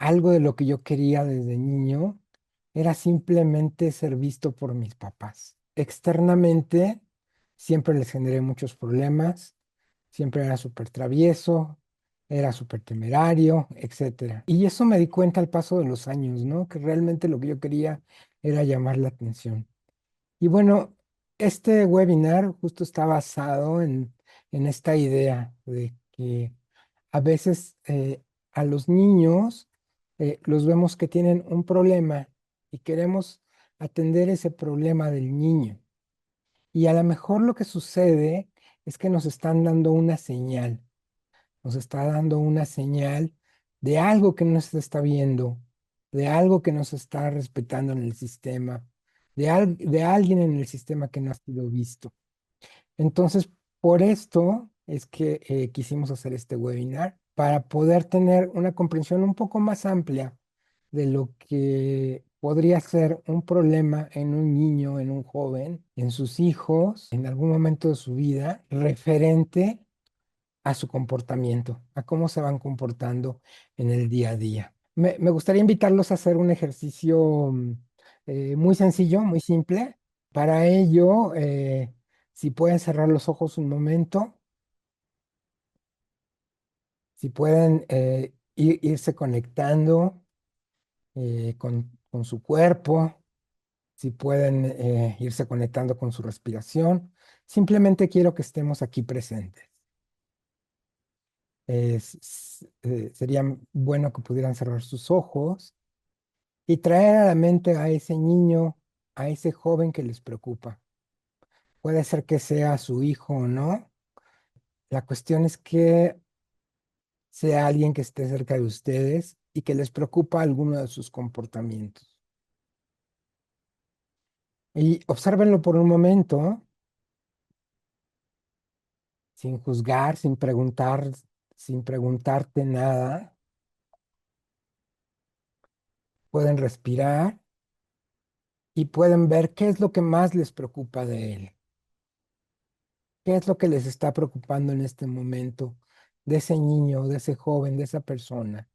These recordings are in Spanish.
algo de lo que yo quería desde niño era simplemente ser visto por mis papás. Externamente, siempre les generé muchos problemas, siempre era súper travieso, era súper temerario, etcétera. Y eso me di cuenta al paso de los años, ¿no? Que realmente lo que yo quería era llamar la atención. Y bueno, este webinar justo está basado en esta idea de que a veces a los niños los vemos que tienen un problema y queremos atender ese problema del niño. Y a lo mejor lo que sucede es que nos están dando una señal, nos está dando una señal de algo que no se está viendo, de algo que no se está respetando en el sistema, de alguien en el sistema que no ha sido visto. Entonces, por esto es que quisimos hacer este webinar para poder tener una comprensión un poco más amplia de lo que podría ser un problema en un niño, en un joven, en sus hijos, en algún momento de su vida, referente a su comportamiento, a cómo se van comportando en el día a día. Me gustaría invitarlos a hacer un ejercicio muy sencillo, muy simple. Para ello, si pueden cerrar los ojos un momento, si pueden irse conectando con su cuerpo, si pueden irse conectando con su respiración. Simplemente quiero que estemos aquí presentes. Sería bueno que pudieran cerrar sus ojos y traer a la mente a ese niño, a ese joven que les preocupa. Puede ser que sea su hijo o no. La cuestión es que sea alguien que esté cerca de ustedes y que les preocupa alguno de sus comportamientos. Y obsérvenlo por un momento, sin juzgar, sin preguntar, sin preguntarte nada. Pueden respirar y pueden ver qué es lo que más les preocupa de él. ¿Qué es lo que les está preocupando en este momento de ese niño, de ese joven, de esa persona?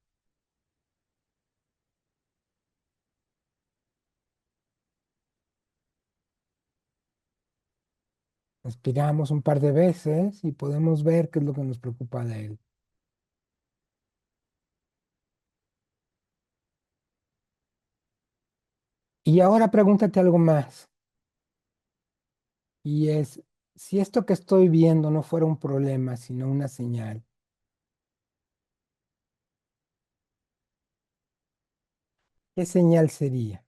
Respiramos un par de veces y podemos ver qué es lo que nos preocupa de él. Y ahora pregúntate algo más. Y es, si esto que estoy viendo no fuera un problema, sino una señal, ¿qué señal sería?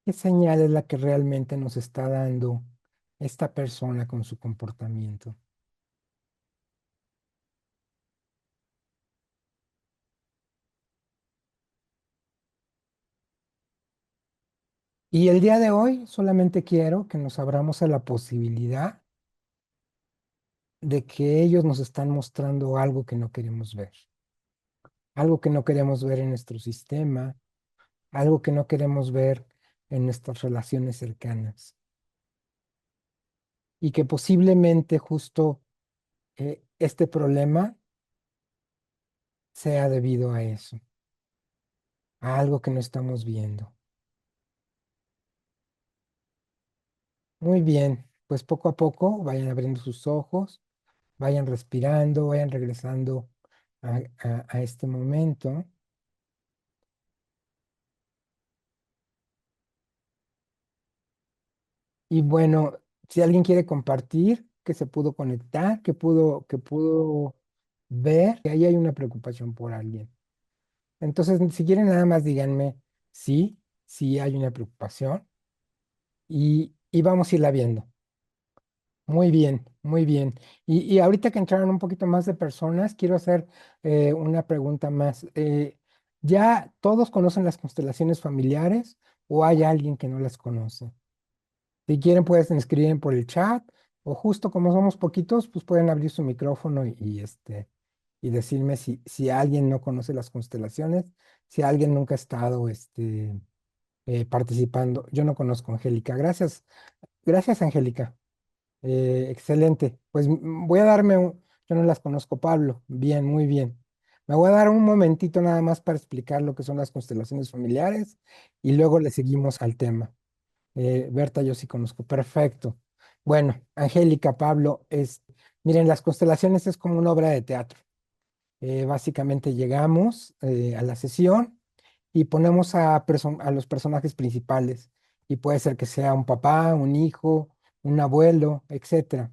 ¿Qué señal es la que realmente nos está dando esta persona con su comportamiento? Y el día de hoy solamente quiero que nos abramos a la posibilidad de que ellos nos están mostrando algo que no queremos ver, algo que no queremos ver en nuestro sistema, algo que no queremos ver en nuestras relaciones cercanas y que posiblemente justo este problema sea debido a eso, a algo que no estamos viendo. Muy bien, pues poco a poco vayan abriendo sus ojos, vayan respirando, vayan regresando a este momento. Y bueno, si alguien quiere compartir que se pudo conectar, que pudo ver que ahí hay una preocupación por alguien. Entonces, si quieren, nada más díganme sí, sí hay una preocupación y vamos a irla viendo. Muy bien, muy bien. Y ahorita que entraron un poquito más de personas, quiero hacer una pregunta más. ¿Ya todos conocen las constelaciones familiares o hay alguien que no las conoce? Si quieren, pueden escribir por el chat o justo como somos poquitos, pues pueden abrir su micrófono y decirme si alguien no conoce las constelaciones, si alguien nunca ha estado participando. Yo no conozco a Angélica. Gracias, gracias, Angélica. Excelente. Pues voy a yo no las conozco, Pablo. Bien, muy bien. Me voy a dar un momentito nada más para explicar lo que son las constelaciones familiares y luego le seguimos al tema. Berta, yo sí conozco. Perfecto. Bueno, Angélica, Pablo, miren, las constelaciones es como una obra de teatro. Básicamente llegamos a la sesión y ponemos a los personajes principales. Y puede ser que sea un papá, un hijo, un abuelo, etcétera.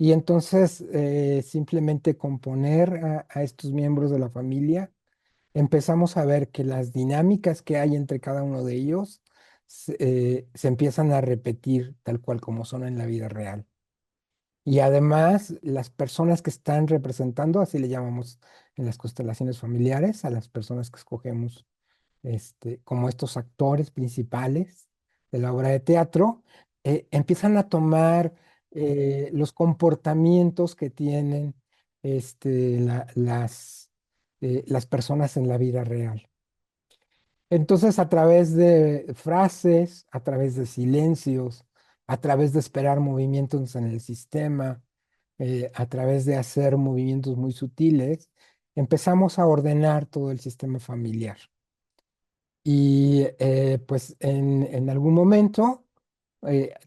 Y entonces simplemente componer a estos miembros de la familia, empezamos a ver que las dinámicas que hay entre cada uno de ellos se empiezan a repetir tal cual como son en la vida real. Y además, las personas que están representando, así le llamamos en las constelaciones familiares, a las personas que escogemos como estos actores principales de la obra de teatro, empiezan a tomar los comportamientos que tienen las personas en la vida real. Entonces, a través de frases, a través de silencios, a través de esperar movimientos en el sistema, a través de hacer movimientos muy sutiles, empezamos a ordenar todo el sistema familiar. Y pues en algún momento,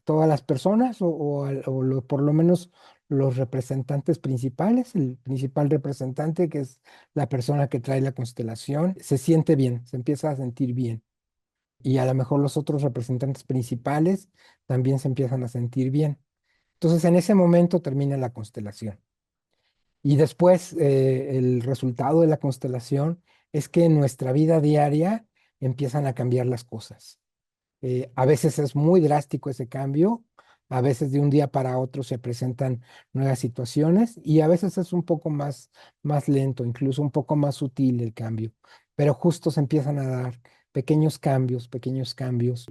todas las personas por lo menos los representantes principales, el principal representante, que es la persona que trae la constelación, se siente bien, se empieza a sentir bien. Y a lo mejor los otros representantes principales también se empiezan a sentir bien. Entonces en ese momento termina la constelación. Y después el resultado de la constelación es que en nuestra vida diaria empiezan a cambiar las cosas. A veces es muy drástico ese cambio, a veces de un día para otro se presentan nuevas situaciones y a veces es un poco más lento, incluso un poco más sutil el cambio, pero justo se empiezan a dar pequeños cambios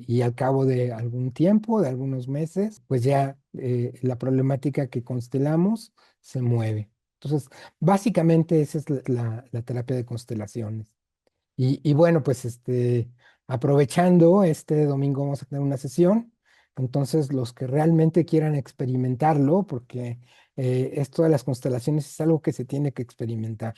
y al cabo de algún tiempo, de algunos meses, pues ya la problemática que constelamos se mueve. Entonces, básicamente esa es la terapia de constelaciones. Y bueno, pues aprovechando, este domingo vamos a tener una sesión. Entonces, los que realmente quieran experimentarlo, porque esto de las constelaciones es algo que se tiene que experimentar,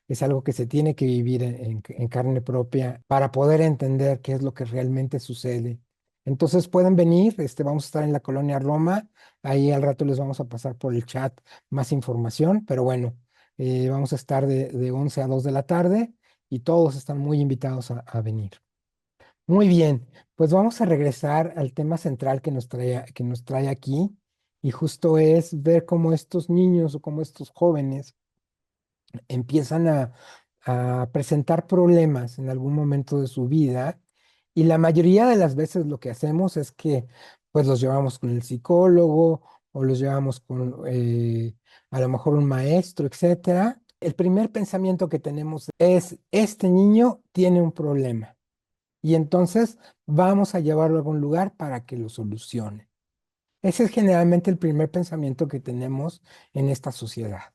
es algo que se tiene que vivir en carne propia para poder entender qué es lo que realmente sucede. Entonces pueden venir, vamos a estar en la colonia Roma, ahí al rato les vamos a pasar por el chat más información, pero bueno, vamos a estar de 11 a 2 de la tarde y todos están muy invitados a venir. Muy bien, pues vamos a regresar al tema central que nos trae aquí, y justo es ver cómo estos niños o cómo estos jóvenes empiezan a presentar problemas en algún momento de su vida, y la mayoría de las veces lo que hacemos es que pues los llevamos con el psicólogo o los llevamos con a lo mejor un maestro, etcétera. El primer pensamiento que tenemos es, este niño tiene un problema y entonces vamos a llevarlo a algún lugar para que lo solucione. Ese es generalmente el primer pensamiento que tenemos en esta sociedad.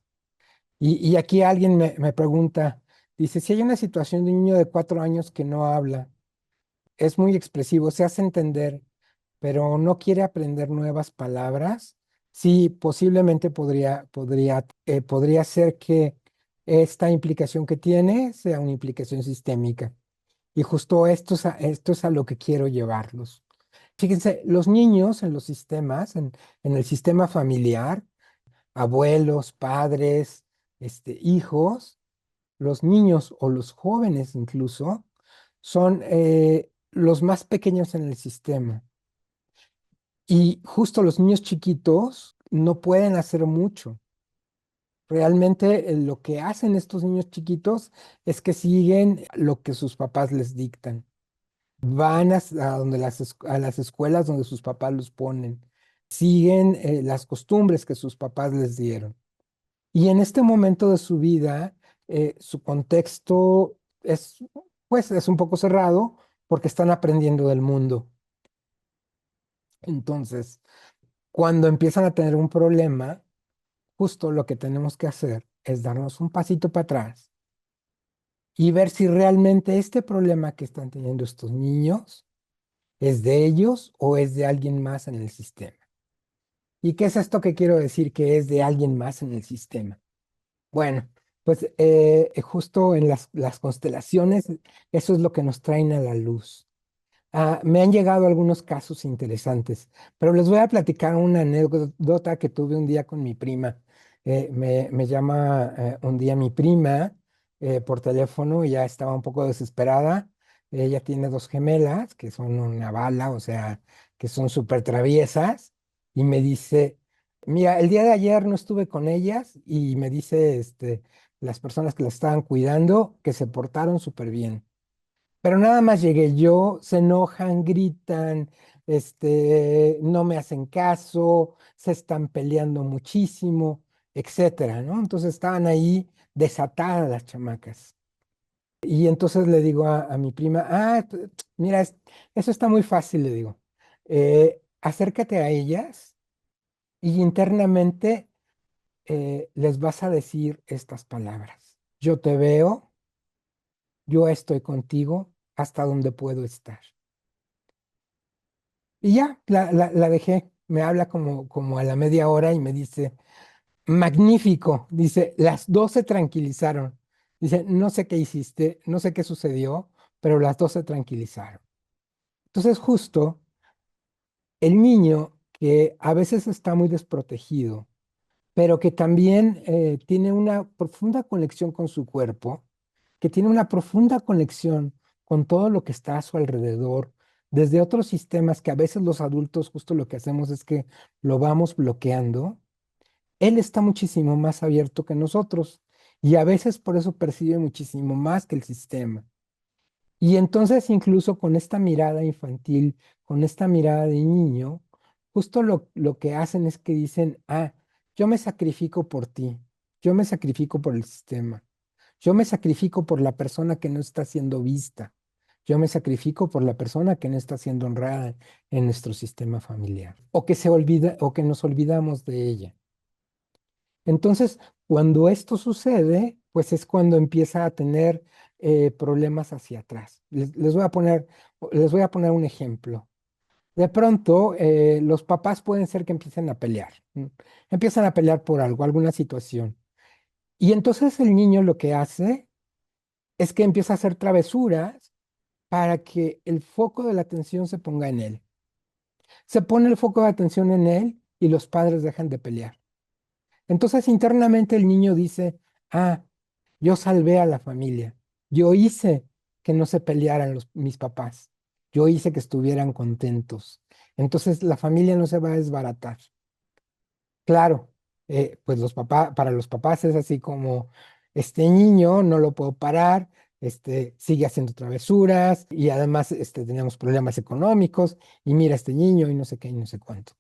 Y aquí alguien me pregunta, dice, si hay una situación de un niño de 4 años que no habla, es muy expresivo, se hace entender, pero no quiere aprender nuevas palabras, sí, posiblemente podría ser que esta implicación que tiene sea una implicación sistémica. Y justo esto es a lo que quiero llevarlos. Fíjense, los niños en los sistemas, en el sistema familiar, abuelos, padres, hijos, los niños o los jóvenes incluso, son los más pequeños en el sistema. Y justo los niños chiquitos no pueden hacer mucho. Realmente lo que hacen estos niños chiquitos es que siguen lo que sus papás les dictan. Van a las escuelas donde sus papás los ponen. Siguen las costumbres que sus papás les dieron. Y en este momento de su vida, su contexto pues, es un poco cerrado porque están aprendiendo del mundo. Entonces, cuando empiezan a tener un problema, justo lo que tenemos que hacer es darnos un pasito para atrás y ver si realmente este problema que están teniendo estos niños ¿Es de ellos o es de alguien más en el sistema? ¿Y qué es esto que quiero decir que es de alguien más en el sistema? Bueno, pues justo en las constelaciones, eso es lo que nos traen a la luz. Me han llegado algunos casos interesantes, pero les voy a platicar una anécdota que tuve un día con mi prima. Me llama un día mi prima por teléfono y ya estaba un poco desesperada. Ella tiene dos gemelas que son una bala, o sea, que son súper traviesas, y me dice, mira, el día de ayer no estuve con ellas y me dice, las personas que las estaban cuidando que se portaron súper bien. Pero nada más llegué yo, se enojan, gritan, no me hacen caso, se están peleando muchísimo, etcétera, ¿no? Entonces estaban ahí desatadas las chamacas. Y entonces le digo a mi prima, mira, eso está muy fácil, le digo. Acércate a ellas y internamente les vas a decir estas palabras. Yo te veo, yo estoy contigo hasta donde puedo estar. Y ya, la dejé. Me habla como a la media hora y me dice, magnífico. Dice, las dos se tranquilizaron. Dice, no sé qué hiciste, no sé qué sucedió, pero las dos se tranquilizaron. Entonces, justo el niño que a veces está muy desprotegido, pero que también tiene una profunda conexión con su cuerpo, que tiene una profunda conexión con todo lo que está a su alrededor, desde otros sistemas que a veces los adultos justo lo que hacemos es que lo vamos bloqueando. Él está muchísimo más abierto que nosotros y a veces por eso percibe muchísimo más que el sistema. Y entonces incluso con esta mirada infantil, con esta mirada de niño, justo lo que hacen es que dicen, yo me sacrifico por ti, yo me sacrifico por el sistema, yo me sacrifico por la persona que no está siendo vista, yo me sacrifico por la persona que no está siendo honrada en nuestro sistema familiar, o que se olvida, o que nos olvidamos de ella. Entonces, cuando esto sucede, pues es cuando empieza a tener problemas hacia atrás. Les voy a poner un ejemplo. De pronto, los papás pueden ser que empiecen a pelear. Empiezan a pelear por algo, alguna situación. Y entonces el niño lo que hace es que empieza a hacer travesuras para que el foco de la atención se ponga en él. Se pone el foco de atención en él y los padres dejan de pelear. Entonces internamente el niño dice, yo salvé a la familia, yo hice que no se pelearan mis papás, yo hice que estuvieran contentos. Entonces la familia no se va a desbaratar. Claro, pues para los papás es así como, este niño no lo puedo parar, sigue haciendo travesuras y además tenemos problemas económicos y mira este niño y no sé qué y no sé cuánto.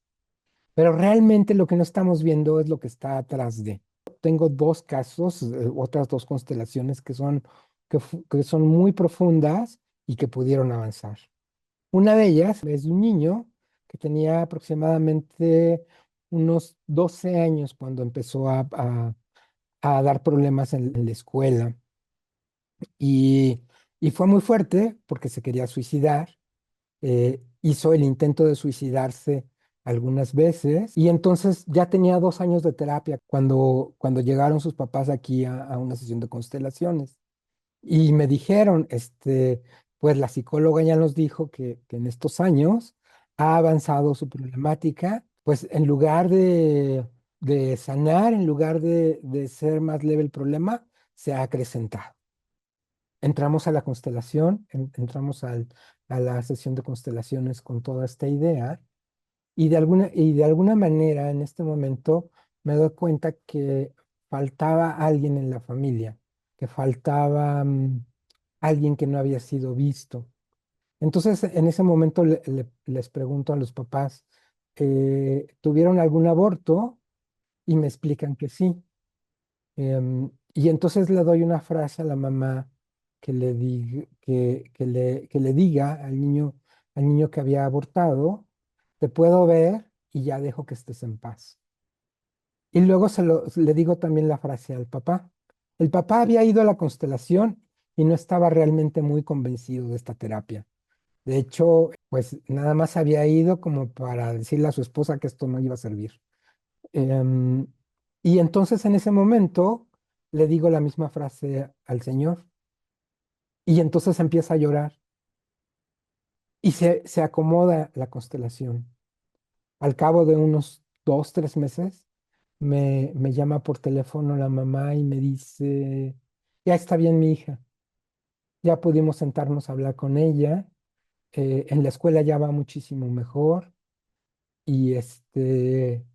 Pero realmente lo que no estamos viendo es lo que está atrás de. Tengo dos casos, otras dos constelaciones que son muy profundas y que pudieron avanzar. Una de ellas es de un niño que tenía aproximadamente unos 12 años cuando empezó a dar problemas en la escuela y, y fue muy fuerte porque se quería suicidar. Hizo el intento de suicidarse algunas veces y entonces ya tenía 2 años de terapia cuando llegaron sus papás aquí a una sesión de constelaciones. Y me dijeron, pues la psicóloga ya nos dijo que en estos años ha avanzado su problemática, pues en lugar de sanar, en lugar de ser más leve el problema, se ha acrecentado. Entramos a la constelación, entramos a la sesión de constelaciones con toda esta idea y de alguna manera en este momento me doy cuenta que faltaba alguien en la familia, que faltaba alguien que no había sido visto. Entonces en ese momento les pregunto a los papás, ¿tuvieron algún aborto? Y me explican que sí. Y entonces le doy una frase a la mamá que le diga al niño que había abortado, te puedo ver y ya dejo que estés en paz. Y luego le digo también la frase al papá. El papá había ido a la constelación y no estaba realmente muy convencido de esta terapia. De hecho, pues nada más había ido como para decirle a su esposa que esto no iba a servir. Em, y entonces en ese momento le digo la misma frase al Señor y entonces empieza a llorar y se acomoda la constelación. Al cabo de unos 2, 3 meses, me llama por teléfono la mamá y me dice, ya está bien mi hija, ya pudimos sentarnos a hablar con ella, en la escuela ya va muchísimo mejor y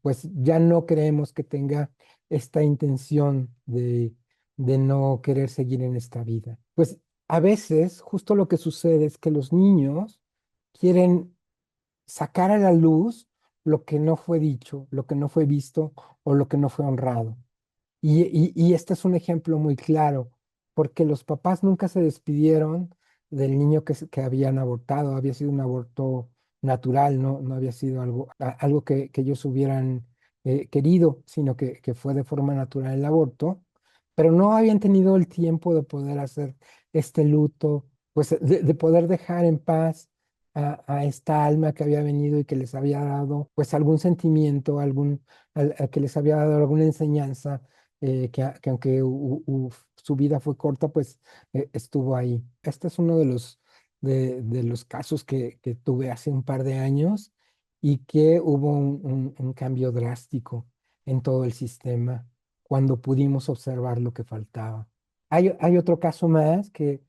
pues ya no creemos que tenga esta intención de no querer seguir en esta vida. Pues a veces justo lo que sucede es que los niños quieren sacar a la luz lo que no fue dicho, lo que no fue visto o lo que no fue honrado. Y este es un ejemplo muy claro, porque los papás nunca se despidieron del niño que habían abortado, había sido un aborto natural, no había sido algo que ellos hubieran querido, sino que fue de forma natural el aborto, pero no habían tenido el tiempo de poder hacer este luto, pues de poder dejar en paz a esta alma que había venido y que les había dado pues algún sentimiento, que les había dado alguna enseñanza que aunque su vida fue corta, pues estuvo ahí. Este es uno de los casos que tuve hace un par de años y que hubo un cambio drástico en todo el sistema cuando pudimos observar lo que faltaba. Hay otro caso más que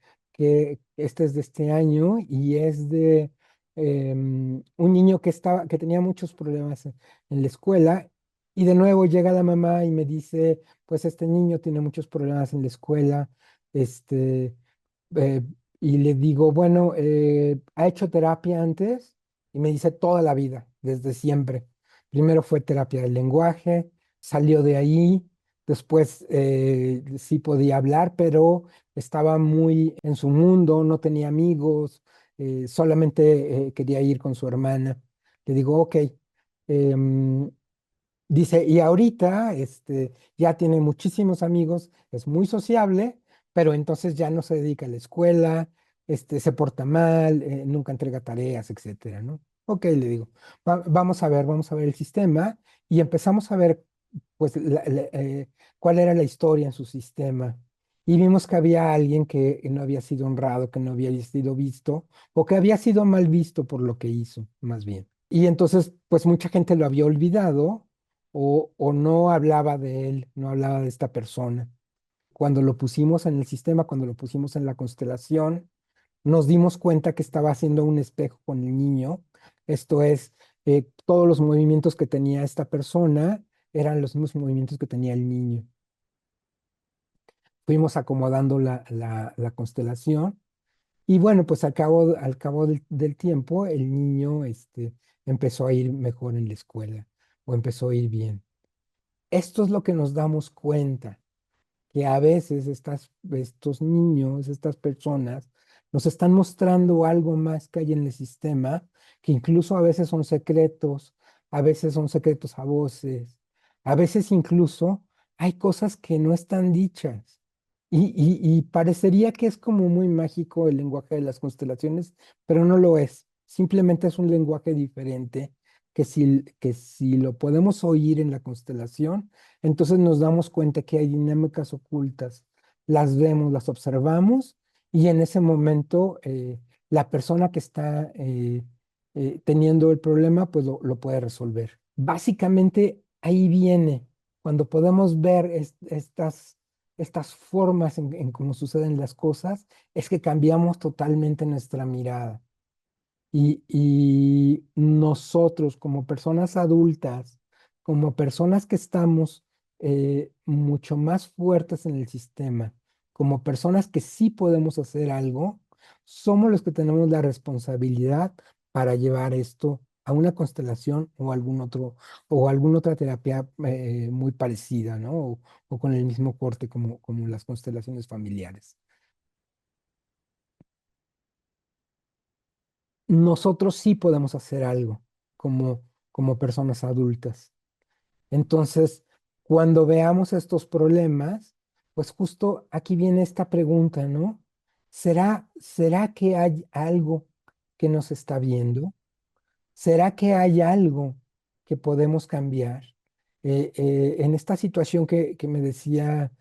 este es de este año y es de un niño que tenía muchos problemas en la escuela y de nuevo llega la mamá y me dice, pues este niño tiene muchos problemas en la escuela, este, eh, y le digo, bueno, ¿ha hecho terapia antes? Y me dice toda la vida, desde siempre. Primero fue terapia del lenguaje, salió de ahí, después sí podía hablar, pero estaba muy en su mundo, no tenía amigos, solamente quería ir con su hermana. Le digo, ok. em, Dice, y ahorita ya tiene muchísimos amigos, es muy sociable, pero entonces ya no se dedica a la escuela, se porta mal, nunca entrega tareas, etcétera, ¿no? Ok, le digo, vamos a ver el sistema y empezamos a ver, pues, cuál era la historia en su sistema. Y vimos que había alguien que no había sido honrado, que no había sido visto, o que había sido mal visto por lo que hizo, más bien. Y entonces, pues mucha gente lo había olvidado o no hablaba de él, no hablaba de esta persona. Cuando lo pusimos en el sistema, cuando lo pusimos en la constelación, nos dimos cuenta que estaba haciendo un espejo con el niño. Esto es, todos los movimientos que tenía esta persona eran los mismos movimientos que tenía el niño. Fuimos acomodando la constelación y bueno, pues al cabo del tiempo, el niño empezó a ir mejor en la escuela o empezó a ir bien. Esto es lo que nos damos cuenta, que a veces estos niños, estas personas, nos están mostrando algo más que hay en el sistema, que incluso a veces son secretos, a veces son secretos a voces, a veces incluso hay cosas que no están dichas. Y parecería que es como muy mágico el lenguaje de las constelaciones, pero no lo es. Simplemente es un lenguaje diferente que si lo podemos oír en la constelación, entonces nos damos cuenta que hay dinámicas ocultas, las vemos, las observamos y en ese momento la persona que está teniendo el problema pues lo puede resolver. Básicamente ahí viene, cuando podemos ver estas formas en cómo suceden las cosas, es que cambiamos totalmente nuestra mirada. Y nosotros como personas adultas, como personas que estamos mucho más fuertes en el sistema, como personas que sí podemos hacer algo, somos los que tenemos la responsabilidad para llevar esto a una constelación o alguna otra terapia muy parecida, ¿no? O con el mismo corte como las constelaciones familiares. Nosotros sí podemos hacer algo como personas adultas. Entonces, cuando veamos estos problemas, pues justo aquí viene esta pregunta, ¿no? ¿Será que hay algo que nos está viendo? ¿Será que hay algo que podemos cambiar? En esta situación que me decía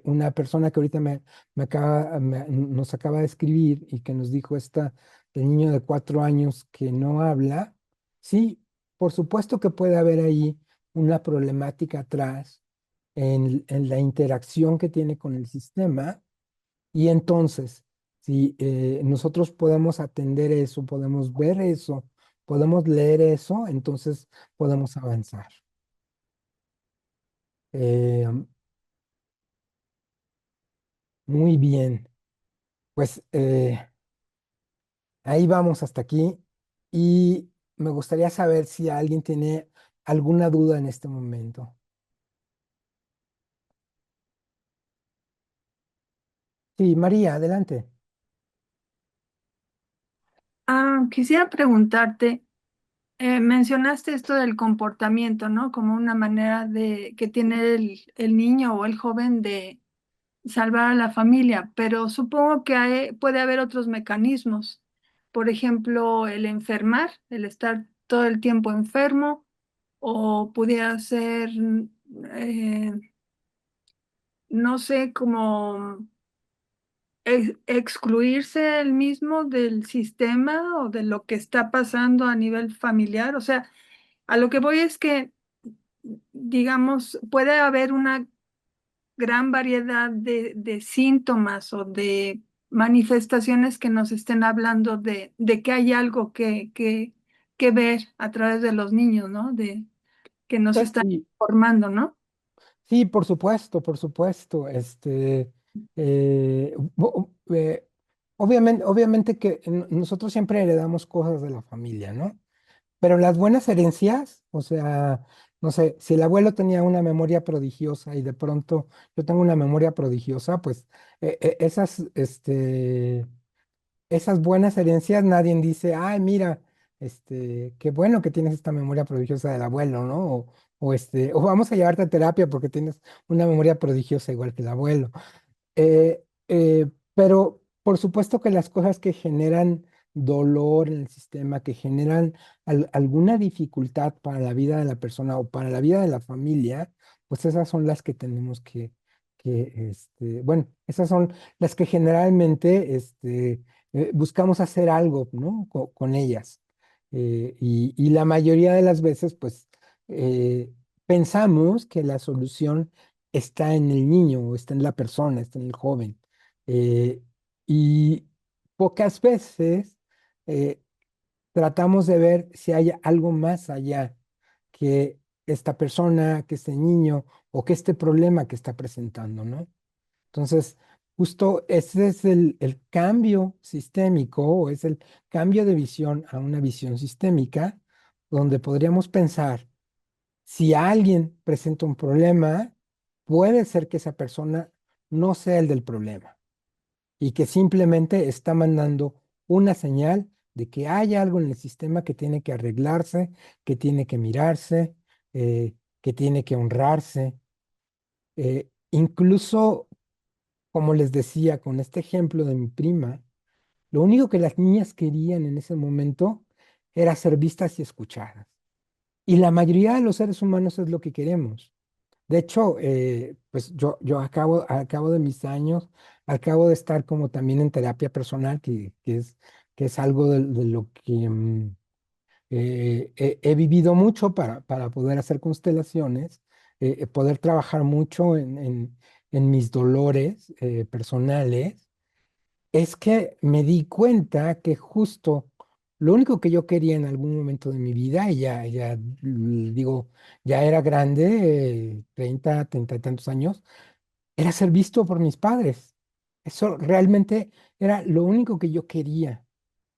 una persona que ahorita nos acaba de escribir y que nos dijo el niño de 4 años que no habla, sí, por supuesto que puede haber ahí una problemática atrás en la interacción que tiene con el sistema y entonces, si nosotros podemos atender eso, podemos ver eso, podemos leer eso, entonces podemos avanzar. Eh, Muy bien, pues ahí vamos hasta aquí y me gustaría saber si alguien tiene alguna duda en este momento. Sí, María, adelante. Quisiera preguntarte, mencionaste esto del comportamiento, ¿no? Como una manera de que tiene el niño o el joven de salvar a la familia, pero supongo que puede haber otros mecanismos. Por ejemplo, el enfermar, el estar todo el tiempo enfermo, o pudiera ser, eh, no sé, como excluirse el mismo del sistema o de lo que está pasando a nivel familiar. O sea, a lo que voy es que, digamos, puede haber una gran variedad de síntomas o de manifestaciones que nos estén hablando de que hay algo que ver a través de los niños, ¿no? De que nos están Sí, formando, ¿no? sí, por supuesto, por supuesto. Obviamente que nosotros siempre heredamos cosas de la familia, ¿no? Pero las buenas herencias, o sea, no sé, si el abuelo tenía una memoria prodigiosa y de pronto yo tengo una memoria prodigiosa, pues esas buenas herencias nadie dice, ay, mira, qué bueno que tienes esta memoria prodigiosa del abuelo, ¿no? O vamos a llevarte a terapia porque tienes una memoria prodigiosa igual que el abuelo. Pero por supuesto que las cosas que generan dolor en el sistema, que generan alguna dificultad para la vida de la persona o para la vida de la familia, pues esas son las que tenemos bueno, esas son las que generalmente buscamos hacer algo, ¿no? Con ellas. Y la mayoría de las veces, pues, pensamos que la solución está en el niño, o está en la persona, está en el joven. Eh, y pocas veces eh, tratamos de ver si hay algo más allá que esta persona, que este niño o que este problema que está presentando, ¿no? Entonces, justo ese es el cambio sistémico o es el cambio de visión a una visión sistémica, donde podríamos pensar si alguien presenta un problema, puede ser que esa persona no sea el del problema y que simplemente está mandando una señal de que hay algo en el sistema que tiene que arreglarse, que tiene que mirarse, que tiene que honrarse. Incluso, como les decía, con este ejemplo de mi prima, lo único que las niñas querían en ese momento era ser vistas y escuchadas. Y la mayoría de los seres humanos es lo que queremos. De hecho, pues yo acabo de mis años, acabo de estar como también en terapia personal, que es algo de lo que he vivido mucho para poder hacer constelaciones, poder trabajar mucho en mis dolores personales. Es que me di cuenta que justo lo único que yo quería en algún momento de mi vida, y digo, ya era grande, 30 y tantos años, era ser visto por mis padres. Eso realmente era lo único que yo quería.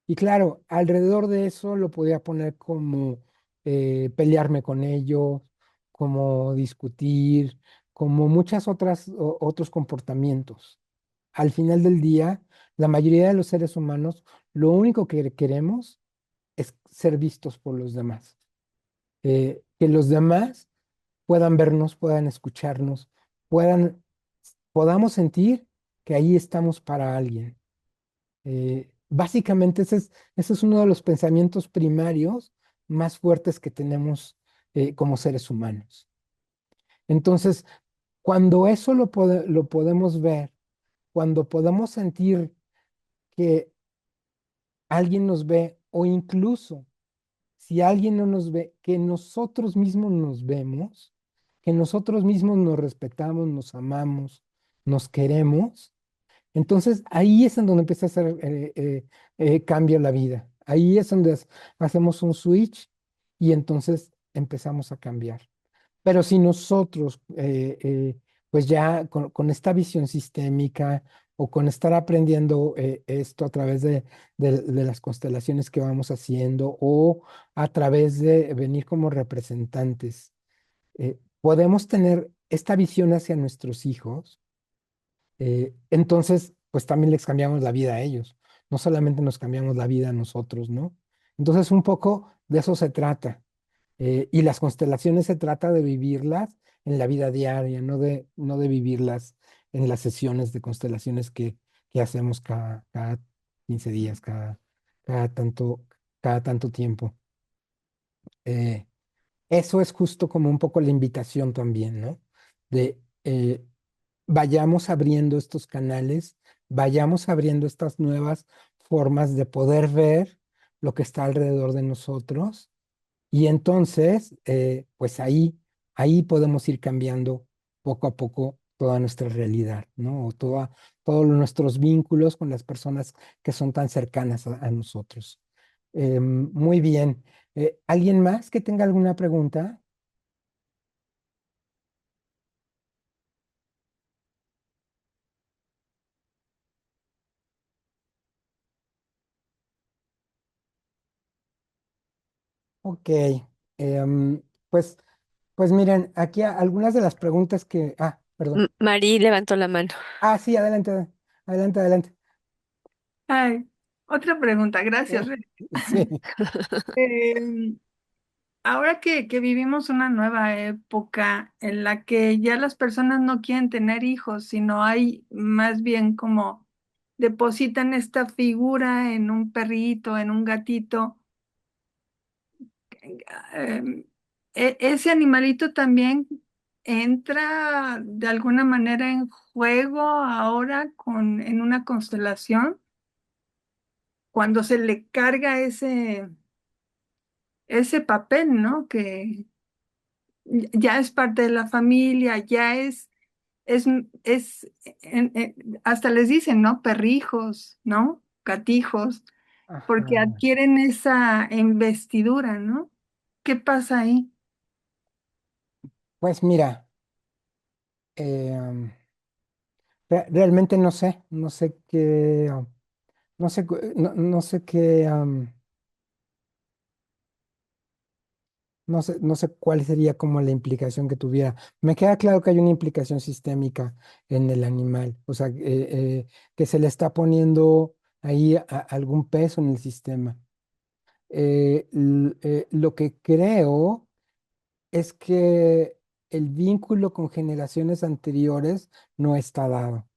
Y claro, alrededor de eso lo podía poner como pelearme con ellos, como discutir, como muchas otros comportamientos. Al final del día, la mayoría de los seres humanos, lo único que queremos es ser vistos por los demás. Que los demás puedan vernos, puedan escucharnos, podamos sentir que ahí estamos para alguien. básicamente ese es uno de los pensamientos primarios más fuertes que tenemos como seres humanos. Entonces, cuando eso lo podemos ver, cuando podemos sentir que alguien nos ve o incluso si alguien no nos ve, que nosotros mismos nos vemos, que nosotros mismos nos respetamos, nos amamos, nos queremos, entonces ahí es en donde empieza a hacer cambio la vida. Ahí es donde hacemos un switch y entonces empezamos a cambiar. Pero si nosotros, pues ya con esta visión sistémica o con estar aprendiendo esto a través de las constelaciones que vamos haciendo o a través de venir como representantes, podemos tener esta visión hacia nuestros hijos, entonces, pues también les cambiamos la vida a ellos. No solamente nos cambiamos la vida a nosotros, ¿no? Entonces, un poco de eso se trata. Y las constelaciones se trata de vivirlas en la vida diaria, no de vivirlas en las sesiones de constelaciones que hacemos cada 15 días, cada tanto, cada tanto tiempo. Eh, Eso es justo como un poco la invitación también, ¿no? De vayamos abriendo estos canales, vayamos abriendo estas nuevas formas de poder ver lo que está alrededor de nosotros y entonces, pues ahí podemos ir cambiando poco a poco toda nuestra realidad, ¿no? Todos nuestros vínculos con las personas que son tan cercanas a nosotros. Muy bien. ¿Alguien más que tenga alguna pregunta? Ok. em, pues, pues miren, aquí algunas de las preguntas que... Ah, perdón. Mari levantó la mano. Ah, sí, adelante, adelante, adelante. Ay, otra pregunta, gracias. Eh, sí, Em, Ahora que vivimos una nueva época en la que ya las personas no quieren tener hijos, sino hay más bien como depositan esta figura en un perrito, en un gatito, em, ese animalito también entra de alguna manera en juego ahora en una constelación, cuando se le carga ese papel, ¿no? Que ya es parte de la familia, es, es, hasta les dicen, ¿no? Perrijos, ¿no? Gatijos, porque ajá. adquieren esa investidura, ¿no? ¿Qué pasa ahí? Pues mira, em, realmente no sé, no sé qué, no sé, no sé qué, no sé cuál sería como la implicación que tuviera. Me queda claro que hay una implicación sistémica en el animal, o sea, que se le está poniendo ahí algún peso en el sistema. Lo que creo es que el vínculo con generaciones anteriores no está dado.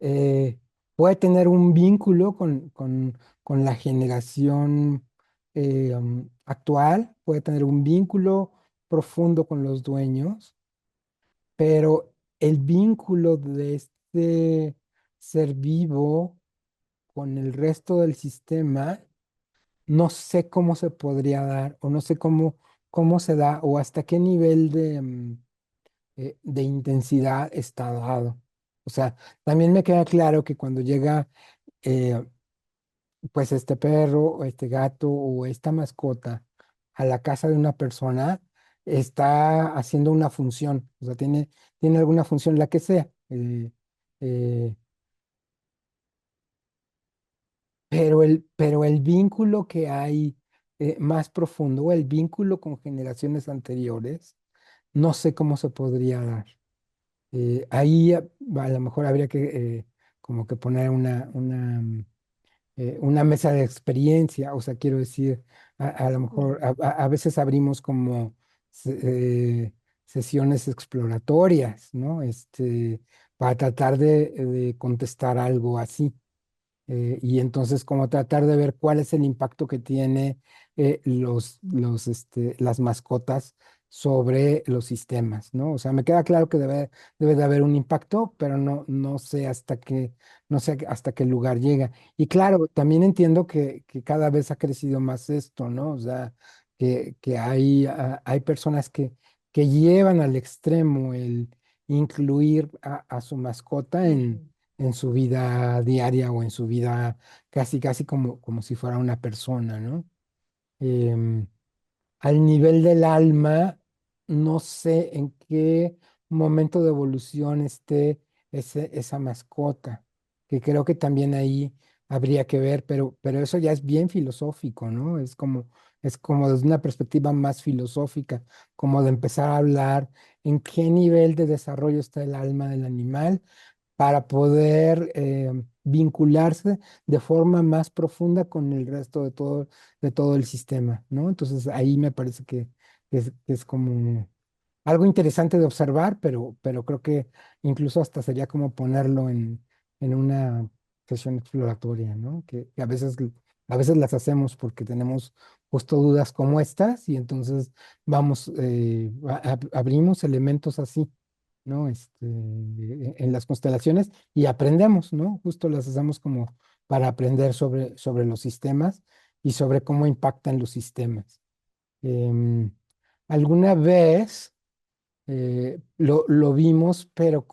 eh, Puede tener un vínculo con la generación actual, puede tener un vínculo profundo con los dueños, pero el vínculo de este ser vivo con el resto del sistema, no sé cómo se podría dar o no sé cómo se da o hasta qué nivel de intensidad está dado. O sea, también me queda claro que cuando llega eh, pues este perro o este gato o esta mascota a la casa de una persona, está haciendo una función, o sea, tiene alguna función, la que sea. Eh, pero el vínculo que hay más profundo, o el vínculo con generaciones anteriores, no sé cómo se podría dar. Ahí a lo mejor habría que como que poner una mesa de experiencia, o sea, quiero decir, a lo mejor a veces abrimos como eh, sesiones exploratorias, ¿no? Para tratar de contestar algo así. Y entonces como tratar de ver cuál es el impacto que tiene las mascotas sobre los sistemas, ¿no? O sea, me queda claro que debe de haber un impacto, pero no sé no sé hasta qué lugar llega. Y claro, también entiendo que cada vez ha crecido más esto, ¿no? O sea, que hay personas que llevan al extremo el incluir a su mascota en su vida diaria o en su vida casi como si fuera una persona, ¿no? Em, Al nivel del alma, no sé en qué momento de evolución esté esa mascota, que creo que también ahí habría que ver, pero eso ya es bien filosófico, ¿no? Es como desde una perspectiva más filosófica, como de empezar a hablar en qué nivel de desarrollo está el alma del animal para poder vincularse de forma más profunda con el resto de todo el sistema, ¿no? Entonces ahí me parece que es como algo interesante de observar, pero creo que incluso hasta sería como ponerlo en una sesión exploratoria, ¿no? Que a veces las hacemos porque tenemos justo dudas como estas y entonces vamos, abrimos elementos así, ¿no? En las constelaciones y aprendemos, ¿no? Justo las hacemos como para aprender sobre los sistemas y sobre cómo impactan los sistemas. Em, Alguna vez lo vimos, pero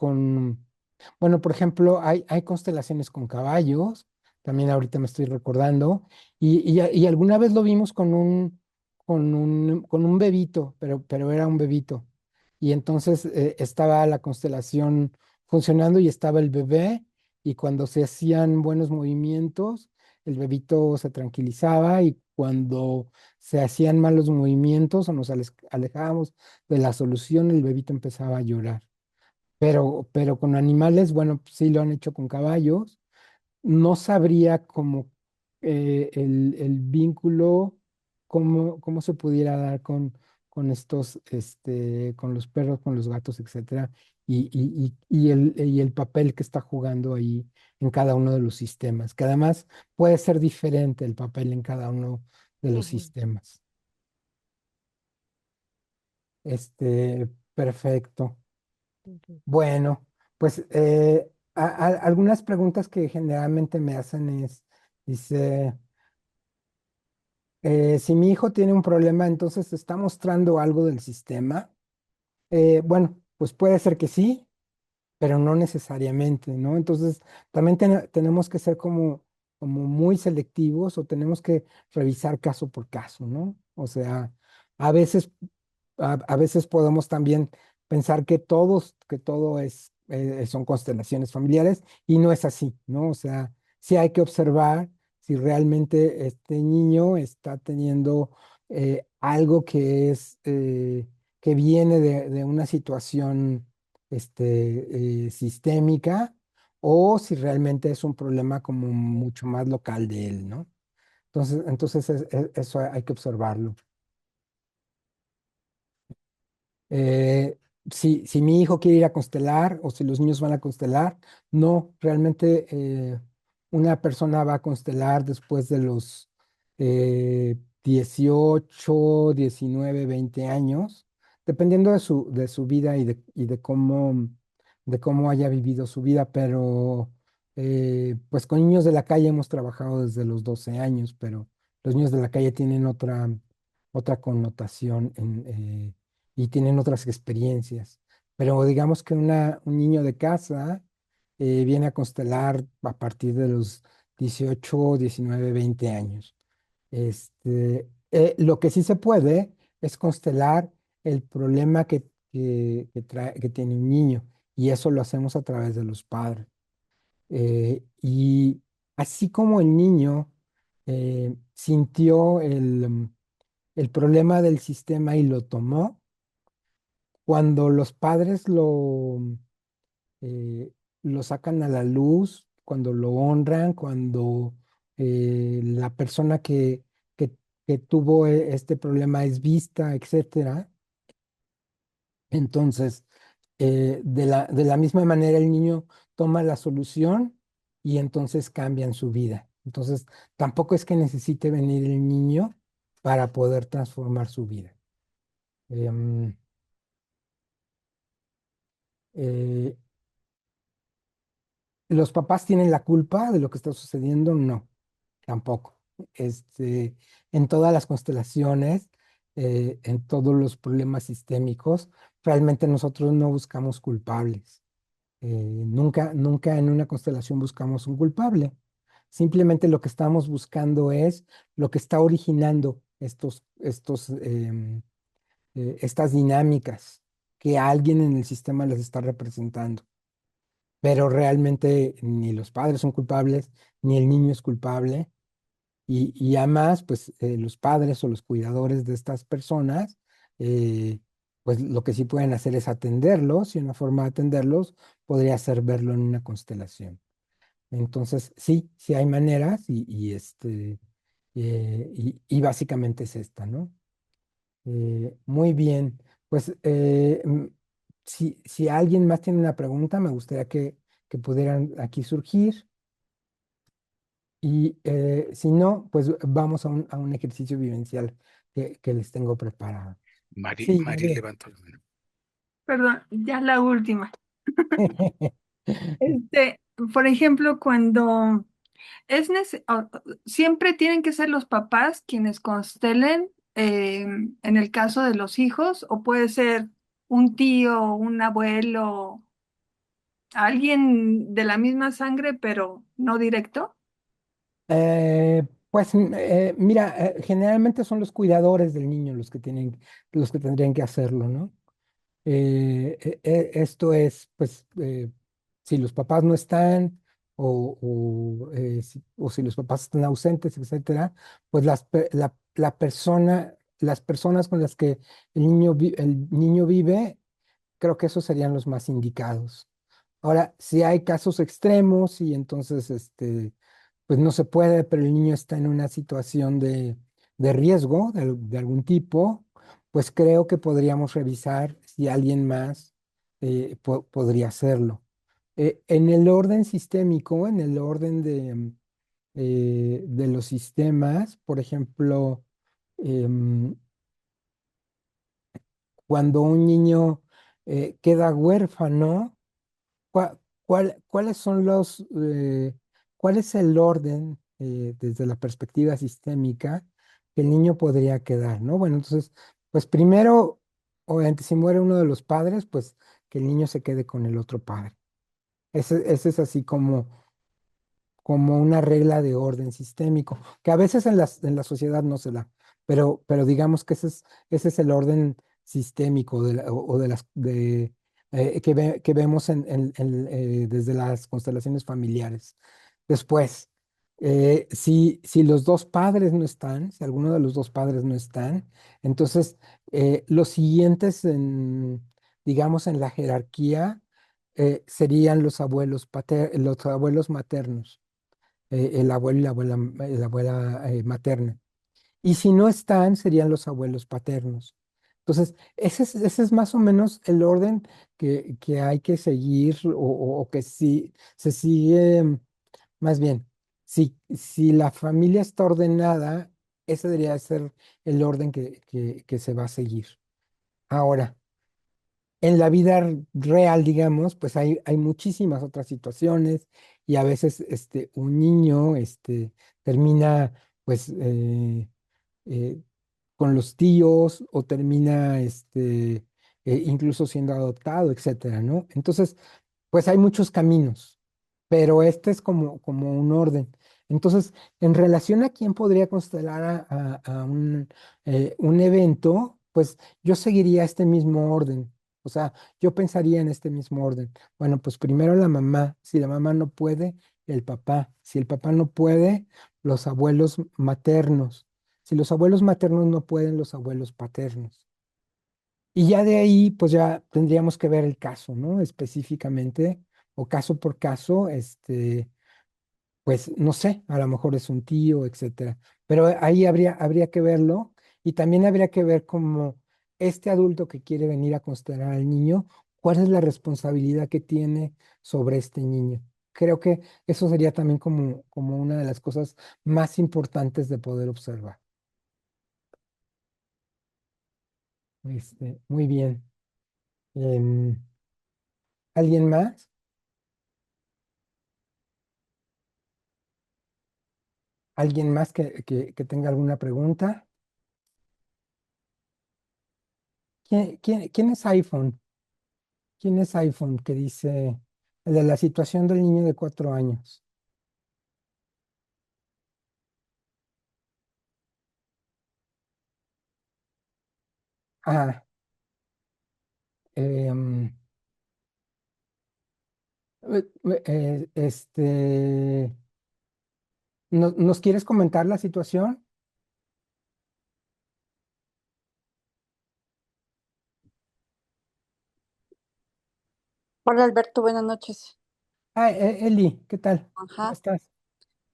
bueno, por ejemplo, hay constelaciones con caballos, también ahorita me estoy recordando, y alguna vez lo vimos con un bebito, pero era un bebito. Y entonces estaba la constelación funcionando y estaba el bebé, y cuando se hacían buenos movimientos, el bebito se tranquilizaba y cuando se hacían malos movimientos o nos alejábamos de la solución, el bebito empezaba a llorar. Pero con animales, bueno, pues sí lo han hecho con caballos. No sabría cómo el vínculo, cómo se pudiera dar con con los perros, con los gatos, etcétera, y el papel que está jugando ahí en cada uno de los sistemas, que además puede ser diferente el papel en cada uno de los sistemas. Perfecto. Bueno, pues algunas preguntas que generalmente me hacen dice, si mi hijo tiene un problema, entonces está mostrando algo del sistema. Bueno, pues puede ser que sí, pero no necesariamente, ¿no? Entonces, también tenemos que ser como muy selectivos o tenemos que revisar caso por caso, ¿no? O sea, a veces a veces podemos también pensar que todo son constelaciones familiares y no es así, ¿no? O sea, sí hay que observar si realmente este niño está teniendo algo que viene de una situación sistémica o si realmente es un problema como mucho más local de él, ¿no? Entonces eso hay que observarlo. eh, si mi hijo quiere ir a constelar o si los niños van a constelar, no, realmente una persona va a constelar después de los 18, 19, 20 años, dependiendo de su vida de cómo haya vivido su vida, pero pues con niños de la calle hemos trabajado desde los 12 años, pero los niños de la calle tienen otra connotación y tienen otras experiencias. Pero digamos que un niño de casa viene a constelar a partir de los 18, 19, 20 años. Lo que sí se puede es constelar el problema que tiene un niño y eso lo hacemos a través de los padres. Y así como el niño sintió el problema del sistema y lo tomó, cuando los padres eh, lo sacan a la luz, cuando lo honran, cuando la persona que tuvo este problema es vista, etcétera, entonces de la misma manera el niño toma la solución y entonces cambian su vida. Entonces, tampoco es que necesite venir el niño para poder transformar su vida. Em, eh, ¿Los papás tienen la culpa de lo que está sucediendo? No, tampoco. Este, en todas las constelaciones, en todos los problemas sistémicos, realmente nosotros no buscamos culpables. Nunca en una constelación buscamos un culpable. Simplemente lo que estamos buscando es lo que está originando estas dinámicas que alguien en el sistema les está representando. Pero realmente ni los padres son culpables, ni el niño es culpable. Y además, pues los padres o los cuidadores de estas personas, eh, pues lo que sí pueden hacer es atenderlos y una forma de atenderlos podría ser verlo en una constelación. Entonces, sí, sí hay maneras y básicamente es esta, ¿no? Muy bien, pues si alguien más tiene una pregunta, me gustaría que pudieran aquí surgir y si no, pues vamos a un ejercicio vivencial que les tengo preparado. Sí, Mari Gabriel. levantó la mano. Perdón, ya la última. Este, por ejemplo, cuando siempre tienen que ser los papás quienes constelen en el caso de los hijos, o puede ser un tío, un abuelo, alguien de la misma sangre, pero no directo. Mira, generalmente son los cuidadores del niño los que tendrían que hacerlo, ¿no? Esto es, pues, si los papás no están o si los papás están ausentes, etcétera, pues las personas con las que el niño vive, creo que esos serían los más indicados. Ahora, si hay casos extremos y entonces, pues no se puede, pero el niño está en una situación de riesgo de algún tipo, pues creo que podríamos revisar si alguien más podría hacerlo. En el orden sistémico, en el orden de los sistemas, por ejemplo, em, cuando un niño queda huérfano, ¿cuáles son cuál es el orden desde la perspectiva sistémica que el niño podría quedar, ¿no? Bueno, entonces, pues primero, obviamente, si muere uno de los padres, pues que el niño se quede con el otro padre. Ese es así como una regla de orden sistémico, que a veces en la sociedad no se da, pero digamos que ese es el orden sistémico o de que vemos desde las constelaciones familiares. Después, si los dos padres no están, si alguno de los dos padres no están, entonces los siguientes digamos, en la jerarquía serían los abuelos maternos, el abuelo y la abuela materna. Y si no están, serían los abuelos paternos. Entonces, ese es más o menos el orden que hay que seguir o que si se sigue, más bien, si la familia está ordenada, ese debería ser el orden que se va a seguir. Ahora, en la vida real, digamos, pues hay muchísimas otras situaciones y a veces un niño termina pues eh, con los tíos o termina incluso siendo adoptado, etcétera, ¿no? Entonces, pues hay muchos caminos, pero este es como un orden. Entonces, en relación a quién podría constelar un evento, pues yo seguiría este mismo orden. O sea, yo pensaría en este mismo orden. Bueno, pues primero la mamá. Si la mamá no puede, el papá. Si el papá no puede, los abuelos maternos. Si los abuelos maternos no pueden, los abuelos paternos. Y ya de ahí, pues ya tendríamos que ver el caso, ¿no? Específicamente, o caso por caso, pues no sé, a lo mejor es un tío, etcétera. Pero ahí habría que verlo y también habría que ver cómo este adulto que quiere venir a considerar al niño, cuál es la responsabilidad que tiene sobre este niño. creo que eso sería también como una de las cosas más importantes de poder observar. Muy bien. Em, ¿Alguien más? ¿Alguien más que tenga alguna pregunta? ¿Quién es iPhone? ¿Quién es iPhone que dice el de la situación del niño de 4 años? Ah, em, ¿nos quieres comentar la situación? Hola Alberto, buenas noches. Ah, Eli, ¿qué tal? ¿Cómo Ajá. estás?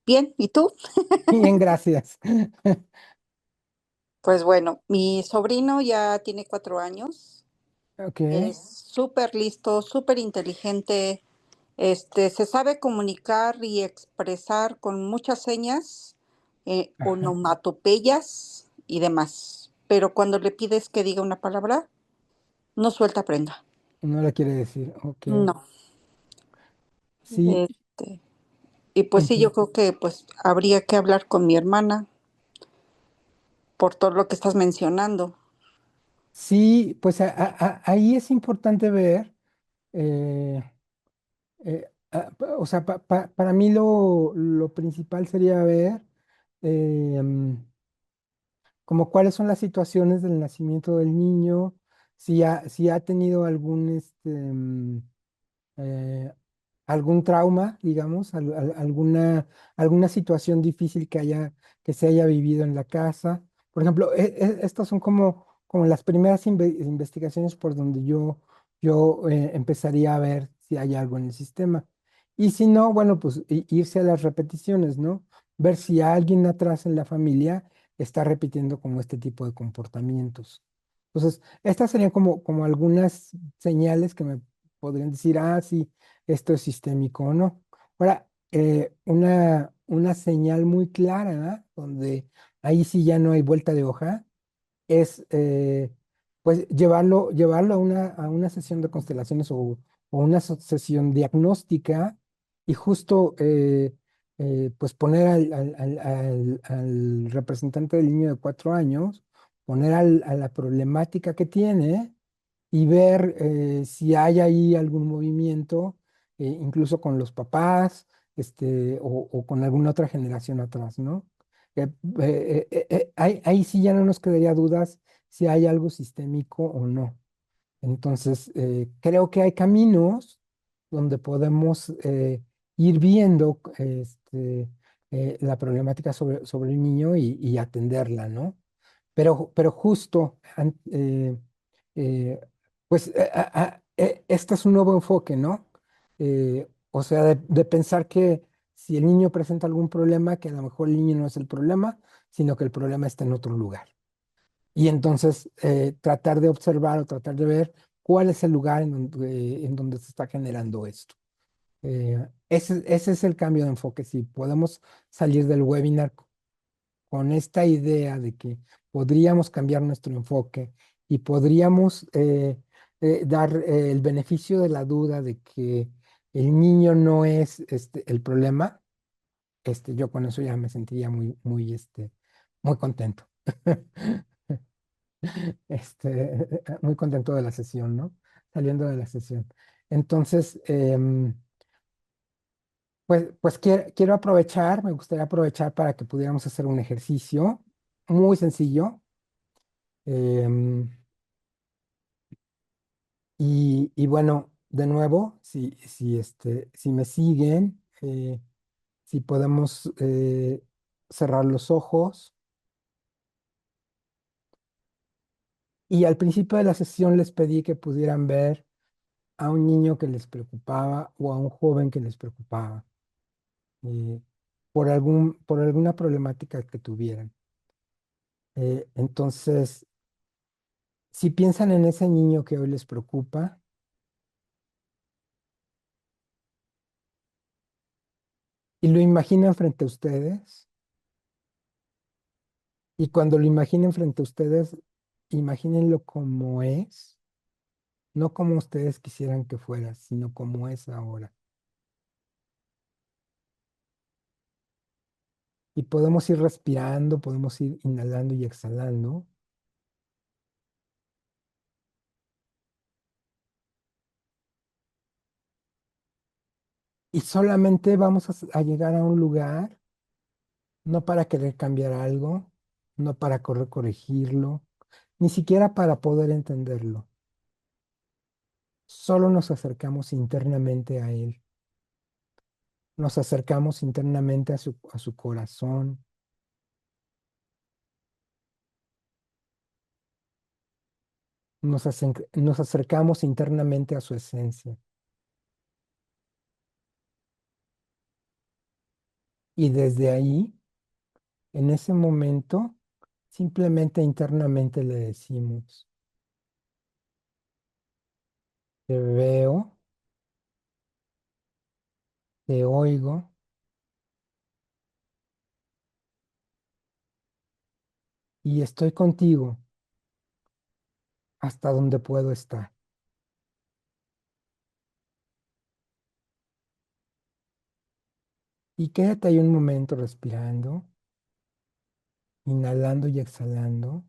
Bien, ¿y tú? Bien, gracias. Pues bueno, mi sobrino ya tiene 4 años, Ok, es súper listo, súper inteligente, se sabe comunicar y expresar con muchas señas, ajá, onomatopeyas y demás. Pero cuando le pides que diga una palabra, no suelta prenda. no le quiere decir, ok. No. Sí, Este, y pues sí, ujú. yo creo que pues habría que hablar con mi hermana por todo lo que estás mencionando. Sí, pues ahí es importante ver, o sea, para mí lo principal sería ver como cuáles son las situaciones del nacimiento del niño, si ha tenido eh, algún trauma, digamos, alguna situación difícil que se haya vivido en la casa. Por ejemplo, estas son como las primeras investigaciones por donde yo empezaría a ver si hay algo en el sistema. Y si no, bueno, pues irse a las repeticiones, ¿no? Ver si alguien atrás en la familia está repitiendo como este tipo de comportamientos. Entonces, estas serían como algunas señales que me podrían decir, ah, sí, esto es sistémico o no. Ahora, una señal muy clara, donde ahí sí ya no hay vuelta de hoja, es pues llevarlo a una sesión de constelaciones o una sesión diagnóstica y justo pues poner al representante del niño de 4 años, poner a la problemática que tiene y ver si hay ahí algún movimiento, incluso con los papás, o con alguna otra generación atrás, ¿no? Eh, ahí sí ya no nos quedaría dudas si hay algo sistémico o no. Entonces, creo que hay caminos donde podemos ir viendo la problemática sobre el niño y atenderla, ¿no? Pero justo, eh, pues este es un nuevo enfoque, ¿no? O sea, de pensar que si el niño presenta algún problema, que a lo mejor el niño no es el problema, sino que el problema está en otro lugar. Y entonces tratar de observar o tratar de ver cuál es el lugar en donde se está generando esto. Ese es el cambio de enfoque. Si podemos salir del webinar con esta idea de que podríamos cambiar nuestro enfoque y podríamos dar el beneficio de la duda de que el niño no es el problema, yo con eso ya me sentiría muy contento. Muy contento de la sesión, ¿no? Saliendo de la sesión. Entonces, pues quiero aprovechar, me gustaría aprovechar para que pudiéramos hacer un ejercicio muy sencillo. em, y bueno, de nuevo, si me siguen, si podemos cerrar los ojos. Y al principio de la sesión les pedí que pudieran ver a un niño que les preocupaba o a un joven que les preocupaba, eh, por alguna problemática que tuvieran. Entonces, si piensan en ese niño que hoy les preocupa, y lo imaginen frente a ustedes. Y cuando lo imaginen frente a ustedes, imagínenlo como es, no como ustedes quisieran que fuera, sino como es ahora. Y podemos ir respirando, podemos ir inhalando y exhalando. Y solamente vamos a llegar a un lugar, no para querer cambiar algo, no para corregirlo, ni siquiera para poder entenderlo. Solo nos acercamos internamente a él. Nos acercamos internamente a su corazón. Nos acercamos internamente a su esencia. Y desde ahí, en ese momento, simplemente internamente le decimos, te veo, te oigo y estoy contigo hasta donde puedo estar. Y quédate ahí un momento respirando, inhalando y exhalando.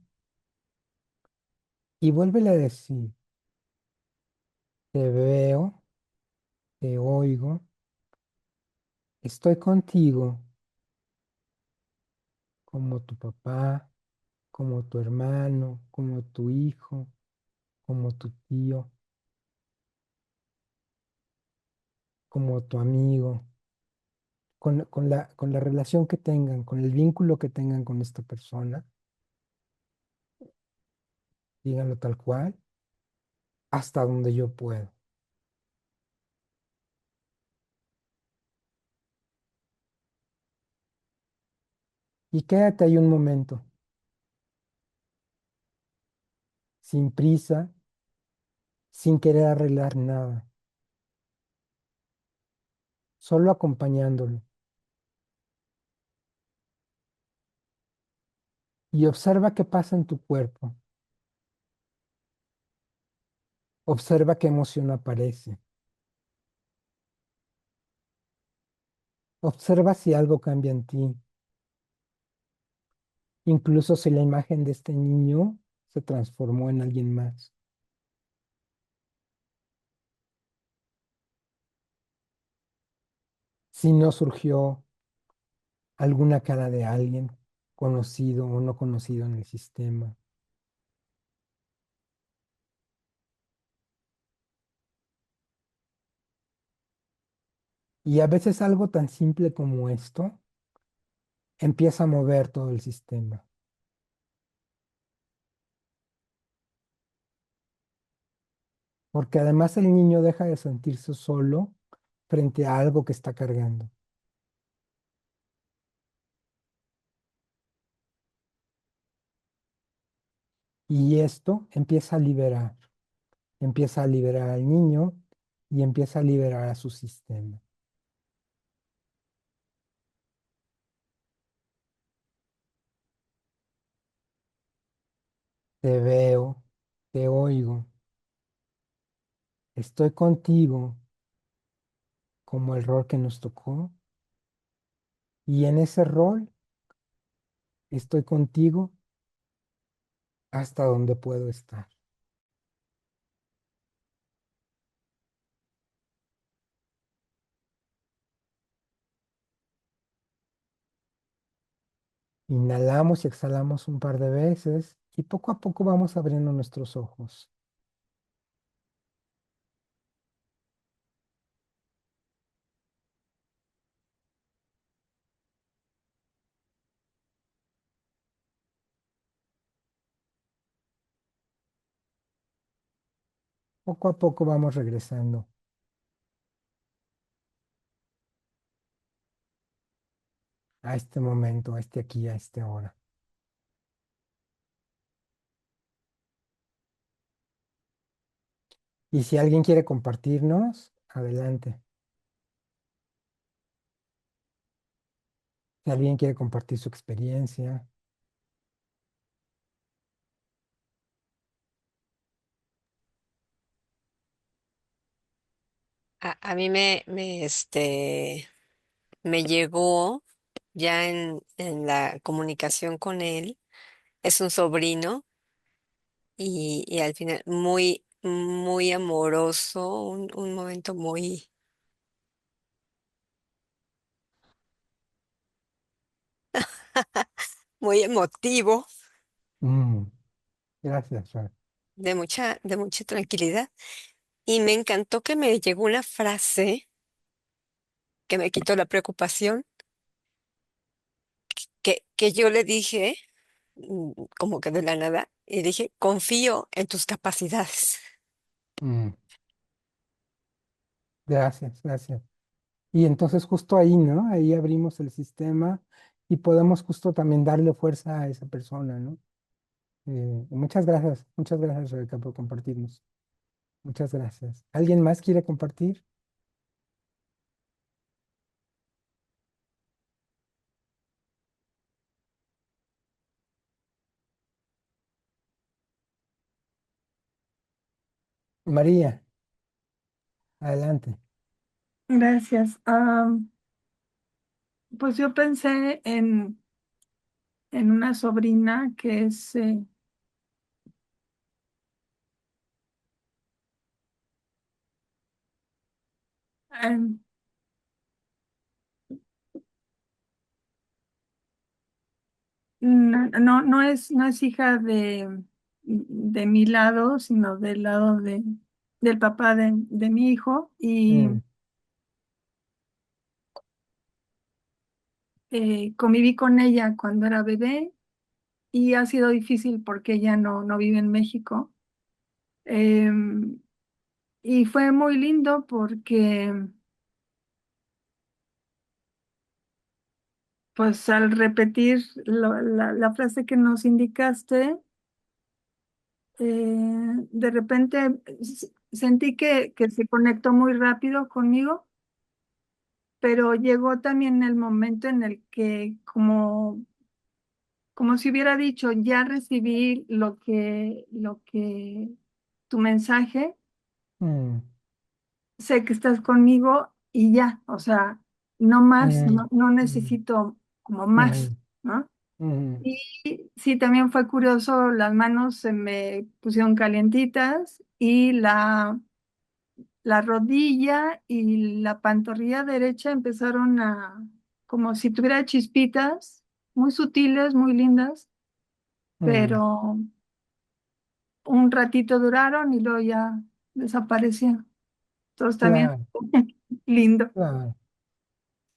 Y vuélvele a decir, te veo, te oigo, estoy contigo como tu papá, como tu hermano, como tu hijo, como tu tío, como tu amigo, con la relación que tengan, con el vínculo que tengan con esta persona, díganlo tal cual, hasta donde yo puedo. Y quédate ahí un momento, sin prisa, sin querer arreglar nada, solo acompañándolo. Y observa qué pasa en tu cuerpo, observa qué emoción aparece, observa si algo cambia en ti, incluso si la imagen de este niño se transformó en alguien más. Si no surgió alguna cara de alguien conocido o no conocido en el sistema. Y a veces algo tan simple como esto empieza a mover todo el sistema, porque además el niño deja de sentirse solo frente a algo que está cargando. Y esto empieza a liberar al niño y empieza a liberar a su sistema. Te veo, te oigo, estoy contigo como el rol que nos tocó y en ese rol estoy contigo hasta donde puedo estar. Inhalamos y exhalamos un par de veces y poco a poco vamos abriendo nuestros ojos. Poco a poco vamos regresando a este momento, a este aquí, a este ahora. Y si alguien quiere compartirnos, adelante. Si alguien quiere compartir su experiencia. A mí me llegó ya en la comunicación con él. Es un sobrino y al final muy, muy amoroso, un momento muy, muy emotivo, Mm, gracias, Fer. de mucha tranquilidad. Y me encantó que me llegó una frase que me quitó la preocupación, que yo le dije, como que de la nada, y dije, confío en tus capacidades. Mm, gracias, gracias. Y entonces justo ahí, ¿no? Ahí abrimos el sistema y podemos justo también darle fuerza a esa persona, ¿no? Muchas gracias, Rebeca, por compartirnos. Muchas gracias. ¿Alguien más quiere compartir? María, adelante. Gracias. Pues yo pensé en una sobrina que es, em, no es hija de mi lado, sino del lado del papá de mi hijo. Y Mm, conviví con ella cuando era bebé y ha sido difícil porque ella no vive en México. Em, y fue muy lindo porque, pues al repetir la frase que nos indicaste, de repente sentí que se conectó muy rápido conmigo, pero llegó también el momento en el que como si hubiera dicho, ya recibí lo que tu mensaje, mm, sé que estás conmigo y ya, o sea, no más, mm, no mm, necesito como más, mm, ¿no? mm, Y sí, también fue curioso, las manos se me pusieron calientitas y la rodilla y la pantorrilla derecha empezaron como si tuviera chispitas, muy sutiles, muy lindas, mm. pero un ratito duraron y luego ya desaparecieron. Entonces también Claro, lindo. claro.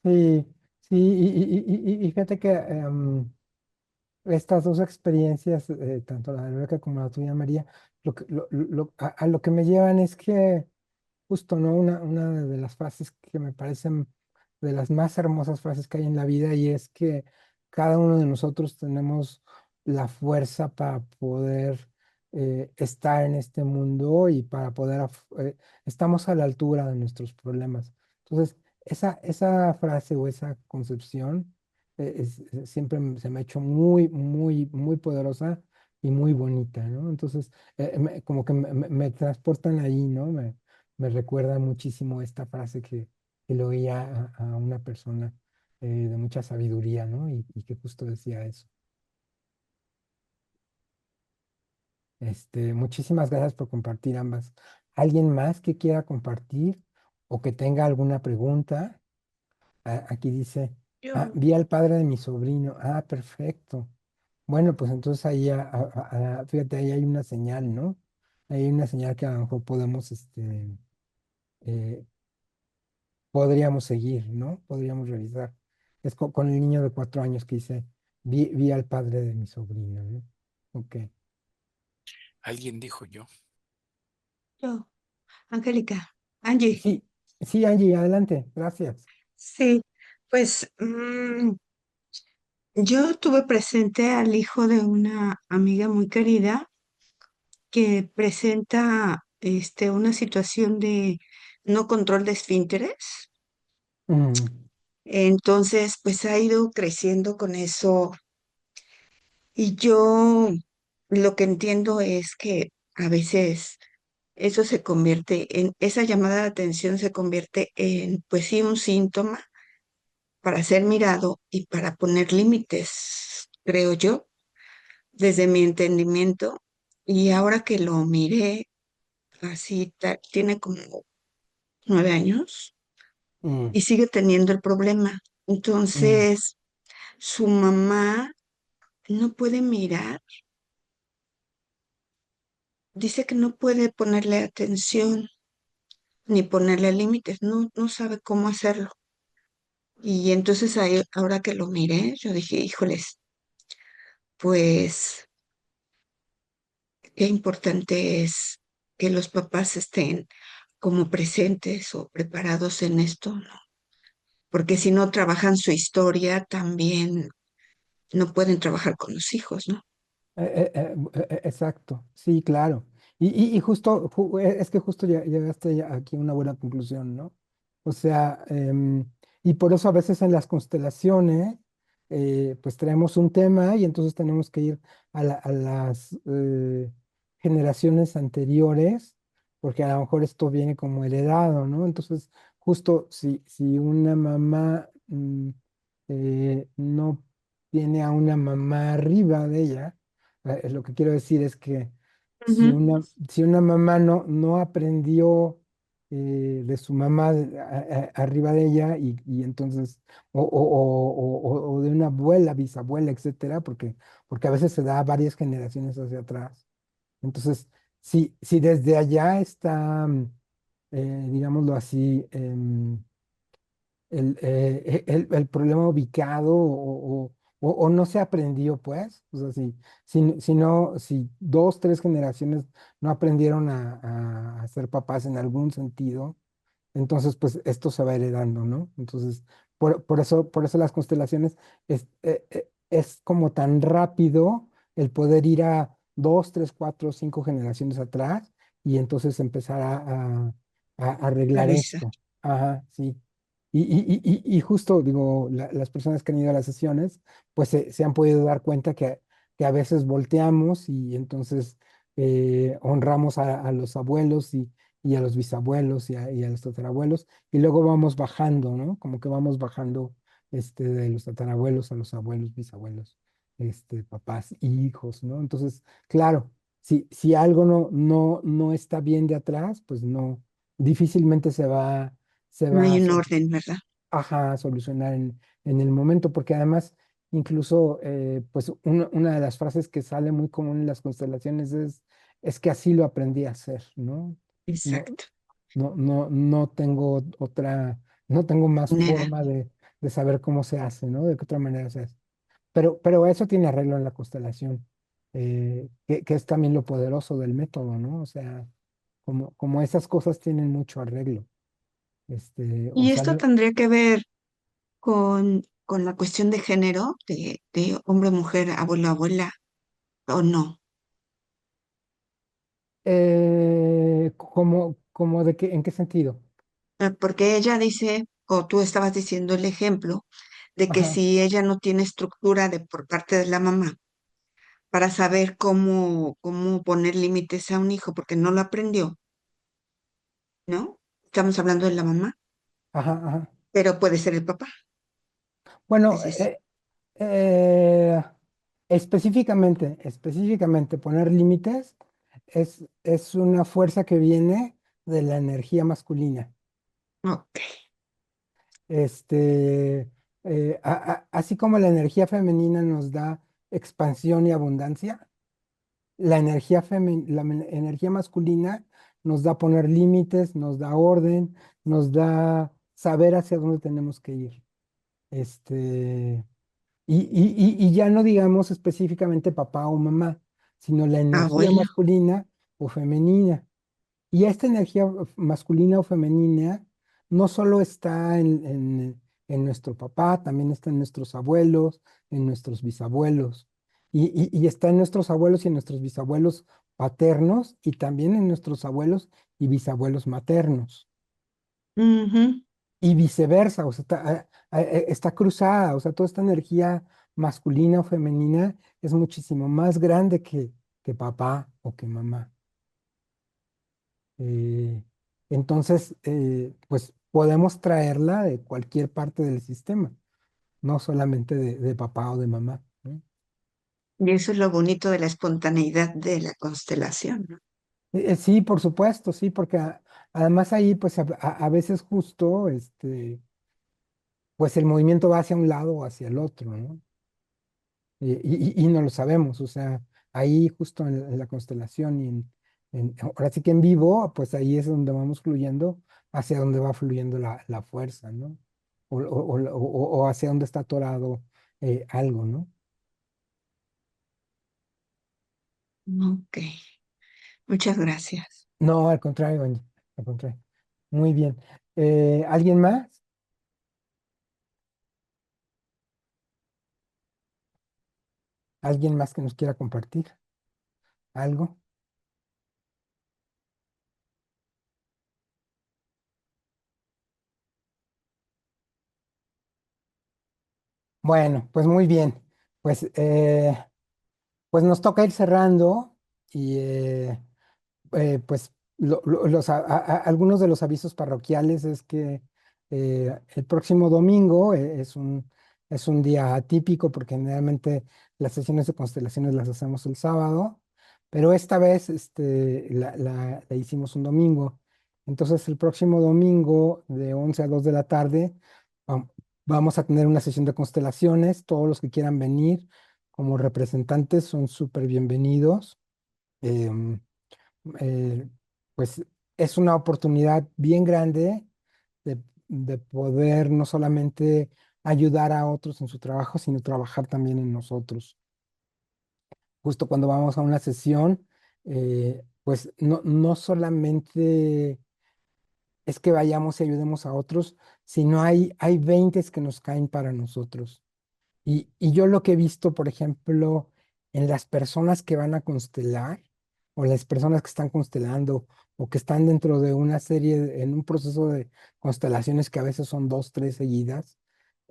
Sí, sí, y fíjate que estas dos experiencias, tanto la de Rebeca como la tuya, María, a lo que me llevan es que justo, ¿no? Una de las frases que me parecen de las más hermosas frases que hay en la vida y es que cada uno de nosotros tenemos la fuerza para poder estar en este mundo y para poder, estamos a la altura de nuestros problemas. Entonces, esa frase o esa concepción siempre se me ha hecho muy, muy, muy poderosa y muy bonita, ¿no? Entonces, como que me transportan ahí, ¿no? Me recuerda muchísimo esta frase que le oía a una persona de mucha sabiduría, ¿no? Y que justo decía eso. Muchísimas gracias por compartir ambas. ¿Alguien más que quiera compartir o que tenga alguna pregunta? Aquí dice, Yo, vi al padre de mi sobrino. Ah, perfecto. Bueno, pues entonces ahí, fíjate, ahí hay una señal, ¿no? Ahí hay una señal que a lo mejor podemos, eh, podríamos seguir, ¿no? Podríamos revisar. Es con el niño de 4 años que dice, vi al padre de mi sobrino, ¿no? Ok. Alguien dijo yo. Yo, Angélica, Angie, Sí, sí, Angie, adelante, gracias. sí, pues yo tuve presente al hijo de una amiga muy querida que presenta una situación de no control de esfínteres. Mm, Entonces, pues ha ido creciendo con eso y yo lo que entiendo es que a veces eso se convierte esa llamada de atención se convierte en, pues sí, un síntoma para ser mirado y para poner límites, creo yo, desde mi entendimiento. Y ahora que lo miré, así tiene como 9 años Mm, y sigue teniendo el problema. mm. Entonces, su mamá no puede mirar, dice que no puede ponerle atención ni ponerle límites, no sabe cómo hacerlo. Y entonces ahí, ahora que lo miré, yo dije, híjoles, pues qué importante es que los papás estén como presentes o preparados en esto, ¿no? Porque si no trabajan su historia, también no pueden trabajar con los hijos, ¿no? Exacto, sí, claro. Y justo, es que justo llegaste aquí a una buena conclusión, ¿no? O sea, y por eso a veces en las constelaciones, pues traemos un tema y entonces tenemos que ir a las generaciones anteriores, porque a lo mejor esto viene como heredado, ¿no? Entonces, justo si una mamá no tiene a una mamá arriba de ella, lo que quiero decir es que Ujú. si una mamá no aprendió de su mamá arriba de ella y entonces, o de una abuela, bisabuela, etcétera, porque a veces se da varias generaciones hacia atrás. Entonces, si desde allá está, digámoslo así, el problema ubicado o no se aprendió, pues. O sea, si dos, tres generaciones no aprendieron a ser papás en algún sentido, entonces pues esto se va heredando, ¿no? Entonces, por eso las constelaciones es como tan rápido el poder ir a dos, tres, cuatro, cinco generaciones atrás y entonces empezar a arreglar Avisa. esto. Ajá, sí. Y justo, digo, las personas que han ido a las sesiones, pues se han podido dar cuenta que a veces volteamos y entonces honramos a los abuelos y a los bisabuelos y a los tatarabuelos, y luego vamos bajando, ¿no? Como que vamos bajando de los tatarabuelos a los abuelos, bisabuelos, papás y hijos, ¿no? Entonces, claro, si algo no está bien de atrás, pues no, difícilmente se No va hay a un orden, ¿verdad? solucionar en el momento, porque además, incluso, pues una de las frases que sale muy común en las constelaciones es que así lo aprendí a hacer, ¿no? No, Exacto. no tengo no tengo más Manera. forma de saber cómo se hace, ¿no? De qué otra manera se hace. Pero eso tiene arreglo en la constelación, que es también lo poderoso del método, ¿no? O sea, como esas cosas tienen mucho arreglo. O Y sea, esto tendría que ver con la cuestión de género, de hombre, mujer, abuelo, abuela, o no. como de qué, ¿en qué sentido? Porque ella dice, o tú estabas diciendo el ejemplo, de que Ajá, si ella no tiene estructura por parte de la mamá para saber cómo poner límites a un hijo, porque no lo aprendió, ¿no? Estamos hablando de la mamá, ajá, ajá. pero puede ser el papá. Bueno, Es decir, específicamente poner límites es una fuerza que viene de la energía masculina. ok, Este, así como la energía femenina nos da expansión y abundancia, la energía masculina nos da poner límites, nos da orden, nos da saber hacia dónde tenemos que ir. Este, y ya no digamos específicamente papá o mamá, sino la energía abuelo. masculina o femenina. Y esta energía masculina o femenina no solo está en nuestro papá, también está en nuestros abuelos, en nuestros bisabuelos. Y está en nuestros abuelos y en nuestros bisabuelos paternos y también en nuestros abuelos y bisabuelos maternos. Ujú. y viceversa, o sea, está cruzada, o sea, toda esta energía masculina o femenina es muchísimo más grande que papá o que mamá. Eh, entonces, pues podemos traerla de cualquier parte del sistema, no solamente de papá o de mamá, ¿no? Y eso es lo bonito de la espontaneidad de la constelación, ¿no? Sí, por supuesto, sí, porque además ahí, pues a veces justo, pues el movimiento va hacia un lado o hacia el otro, ¿no? Y no lo sabemos, o sea, ahí justo en la constelación y ahora sí que en vivo, pues ahí es donde vamos fluyendo, hacia donde va fluyendo la fuerza, ¿no? O hacia donde está atorado algo, ¿no? Ok, muchas gracias. No, al contrario, Angie, al contrario. Muy bien. ¿Alguien más? ¿Alguien más que nos quiera compartir algo? Bueno, pues muy bien. Pues, pues nos toca ir cerrando y pues algunos de los avisos parroquiales es que el próximo domingo es un día atípico porque generalmente las sesiones de constelaciones las hacemos el sábado, pero esta vez la hicimos un domingo. Entonces el próximo domingo de 11 a 2 de la tarde vam- vamos a tener una sesión de constelaciones. Todos los que quieran venir como representantes son súper bienvenidos. Em, eh, pues es una oportunidad bien grande de poder no solamente ayudar a otros en su trabajo, sino trabajar también en nosotros. Justo cuando vamos a una sesión, pues no solamente es que vayamos y ayudemos a otros, sino hay 20 que nos caen para nosotros. Y yo lo que he visto, por ejemplo, en las personas que van a constelar, o las personas que están constelando, o que están dentro de una serie, en un proceso de constelaciones que a veces son dos, tres seguidas,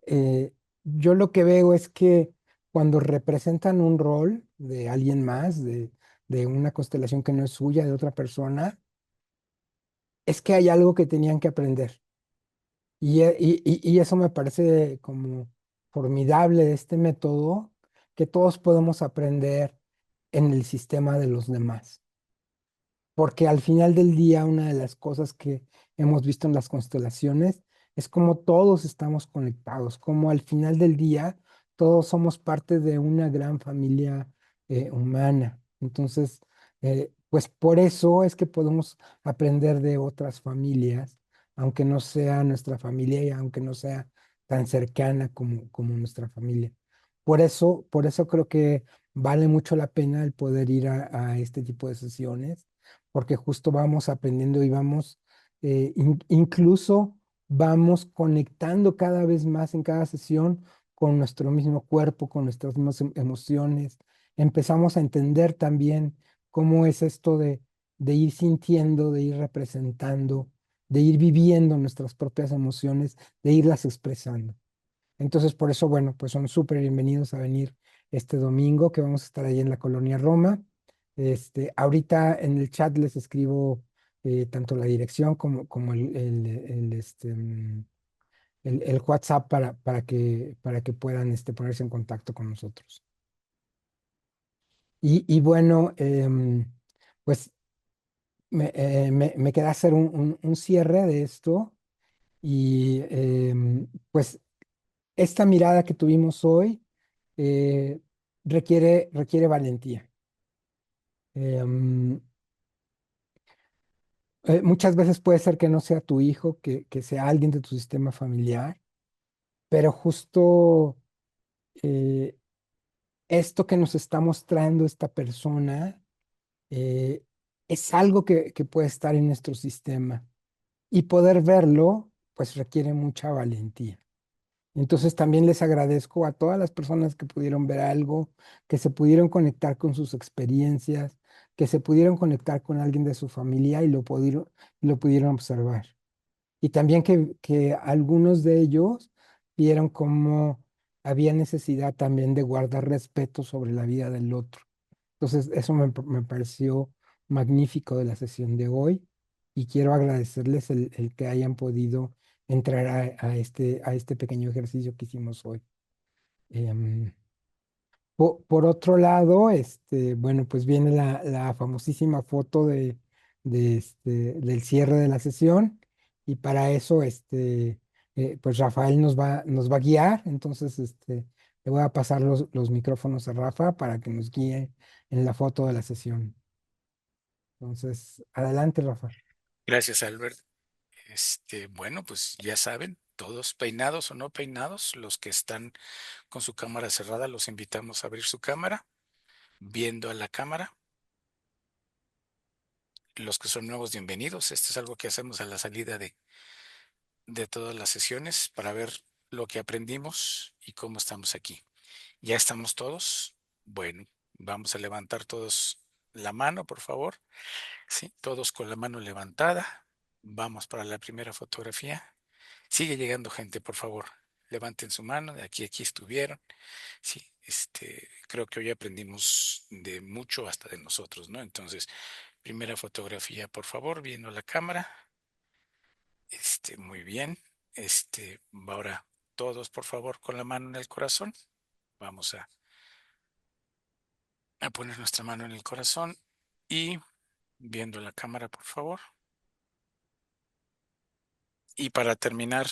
eh, yo lo que veo es que cuando representan un rol de alguien más, de una constelación que no es suya, de otra persona, es que hay algo que tenían que aprender. Y eso me parece como formidable de este método, que todos podemos aprender en el sistema de los demás. Porque al final del día, una de las cosas que hemos visto en las constelaciones es cómo todos estamos conectados, cómo al final del día todos somos parte de una gran familia humana. Entonces, pues por eso es que podemos aprender de otras familias, aunque no sea nuestra familia y aunque no sea tan cercana como nuestra familia. Por eso creo que vale mucho la pena el poder ir a este tipo de sesiones porque justo vamos aprendiendo y vamos, incluso vamos conectando cada vez más en cada sesión con nuestro mismo cuerpo, con nuestras mismas emociones. Empezamos a entender también cómo es esto de ir sintiendo, de ir representando, de ir viviendo nuestras propias emociones, de irlas expresando. Entonces, por eso, bueno, pues son súper bienvenidos a venir este domingo que vamos a estar ahí en la Colonia Roma. Ahorita en el chat les escribo tanto la dirección como el WhatsApp para que puedan ponerse en contacto con nosotros. Y bueno, pues me queda hacer un cierre de esto y pues esta mirada que tuvimos hoy eh, requiere valentía. Em, muchas veces puede ser que no sea tu hijo, que sea alguien de tu sistema familiar, pero justo eh, esto que nos está mostrando esta persona eh, es algo que puede estar en nuestro sistema y poder verlo, pues requiere mucha valentía. Entonces también les agradezco a todas las personas que pudieron ver algo, que se pudieron conectar con sus experiencias, que se pudieron conectar con alguien de su familia y lo pudieron observar. y también que algunos de ellos vieron cómo había necesidad también de guardar respeto sobre la vida del otro. Entonces, eso me pareció magnífico de la sesión de hoy y quiero agradecerles el que hayan podido entrar a este pequeño ejercicio que hicimos hoy. Em, por otro lado, bueno, pues viene la famosísima foto del cierre de la sesión y para eso, pues Rafael nos va a guiar. Entonces, le voy a pasar los micrófonos a Rafa para que nos guíe en la foto de la sesión. Entonces, adelante, Rafa. Gracias, Albert. Bueno, pues ya saben, todos peinados o no peinados, los que están con su cámara cerrada, los invitamos a abrir su cámara, viendo a la cámara. Los que son nuevos, bienvenidos. Esto es algo que hacemos a la salida de todas las sesiones para ver lo que aprendimos y cómo estamos aquí. ¿Ya estamos todos? Bueno, vamos a levantar todos la mano, por favor. Sí, todos con la mano levantada. Vamos para la primera fotografía. Sigue llegando gente, por favor. Levanten su mano, de aquí estuvieron. Sí, creo que hoy aprendimos de mucho, hasta de nosotros, ¿no? Entonces, primera fotografía, por favor, viendo la cámara. Muy bien. Ahora todos, por favor, con la mano en el corazón. Vamos a poner nuestra mano en el corazón y viendo la cámara, por favor. Y para terminar,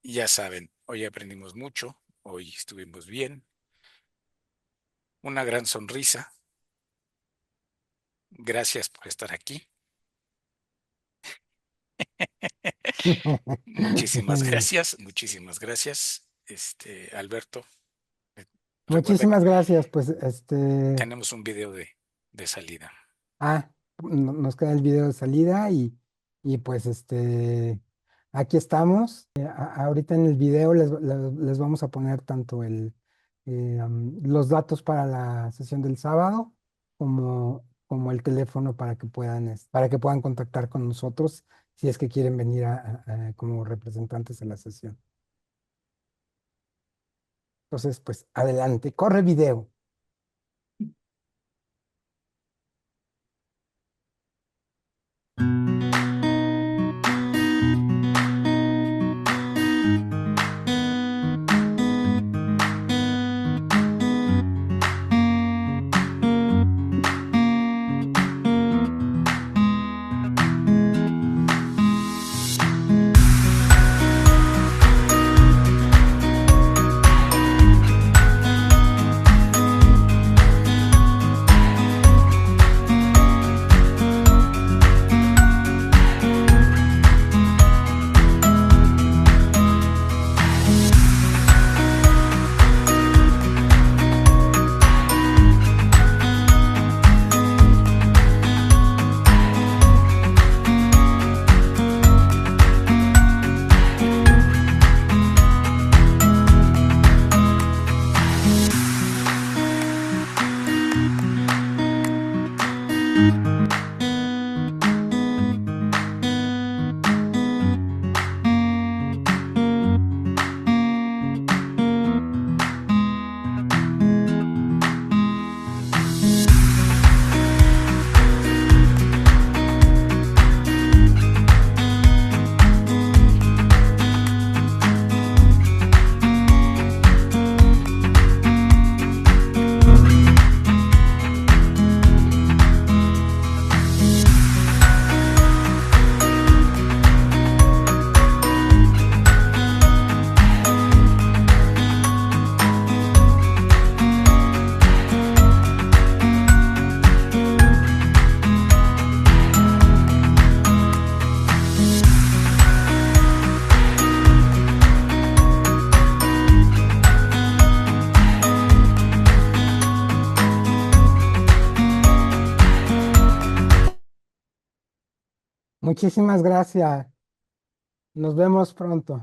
ya saben, hoy aprendimos mucho, hoy estuvimos bien. Una gran sonrisa. Gracias por estar aquí. Muchísimas Muy bien. gracias, muchísimas gracias. Alberto, recuerda que Muchísimas gracias. Pues, tenemos un video de salida. nos queda el video de salida y pues, aquí estamos. Ahorita en el video les vamos a poner tanto los datos para la sesión del sábado como el teléfono para que puedan contactar con nosotros si es que quieren venir como representantes de la sesión. Entonces, pues adelante, corre video. Muchísimas gracias. Nos vemos pronto.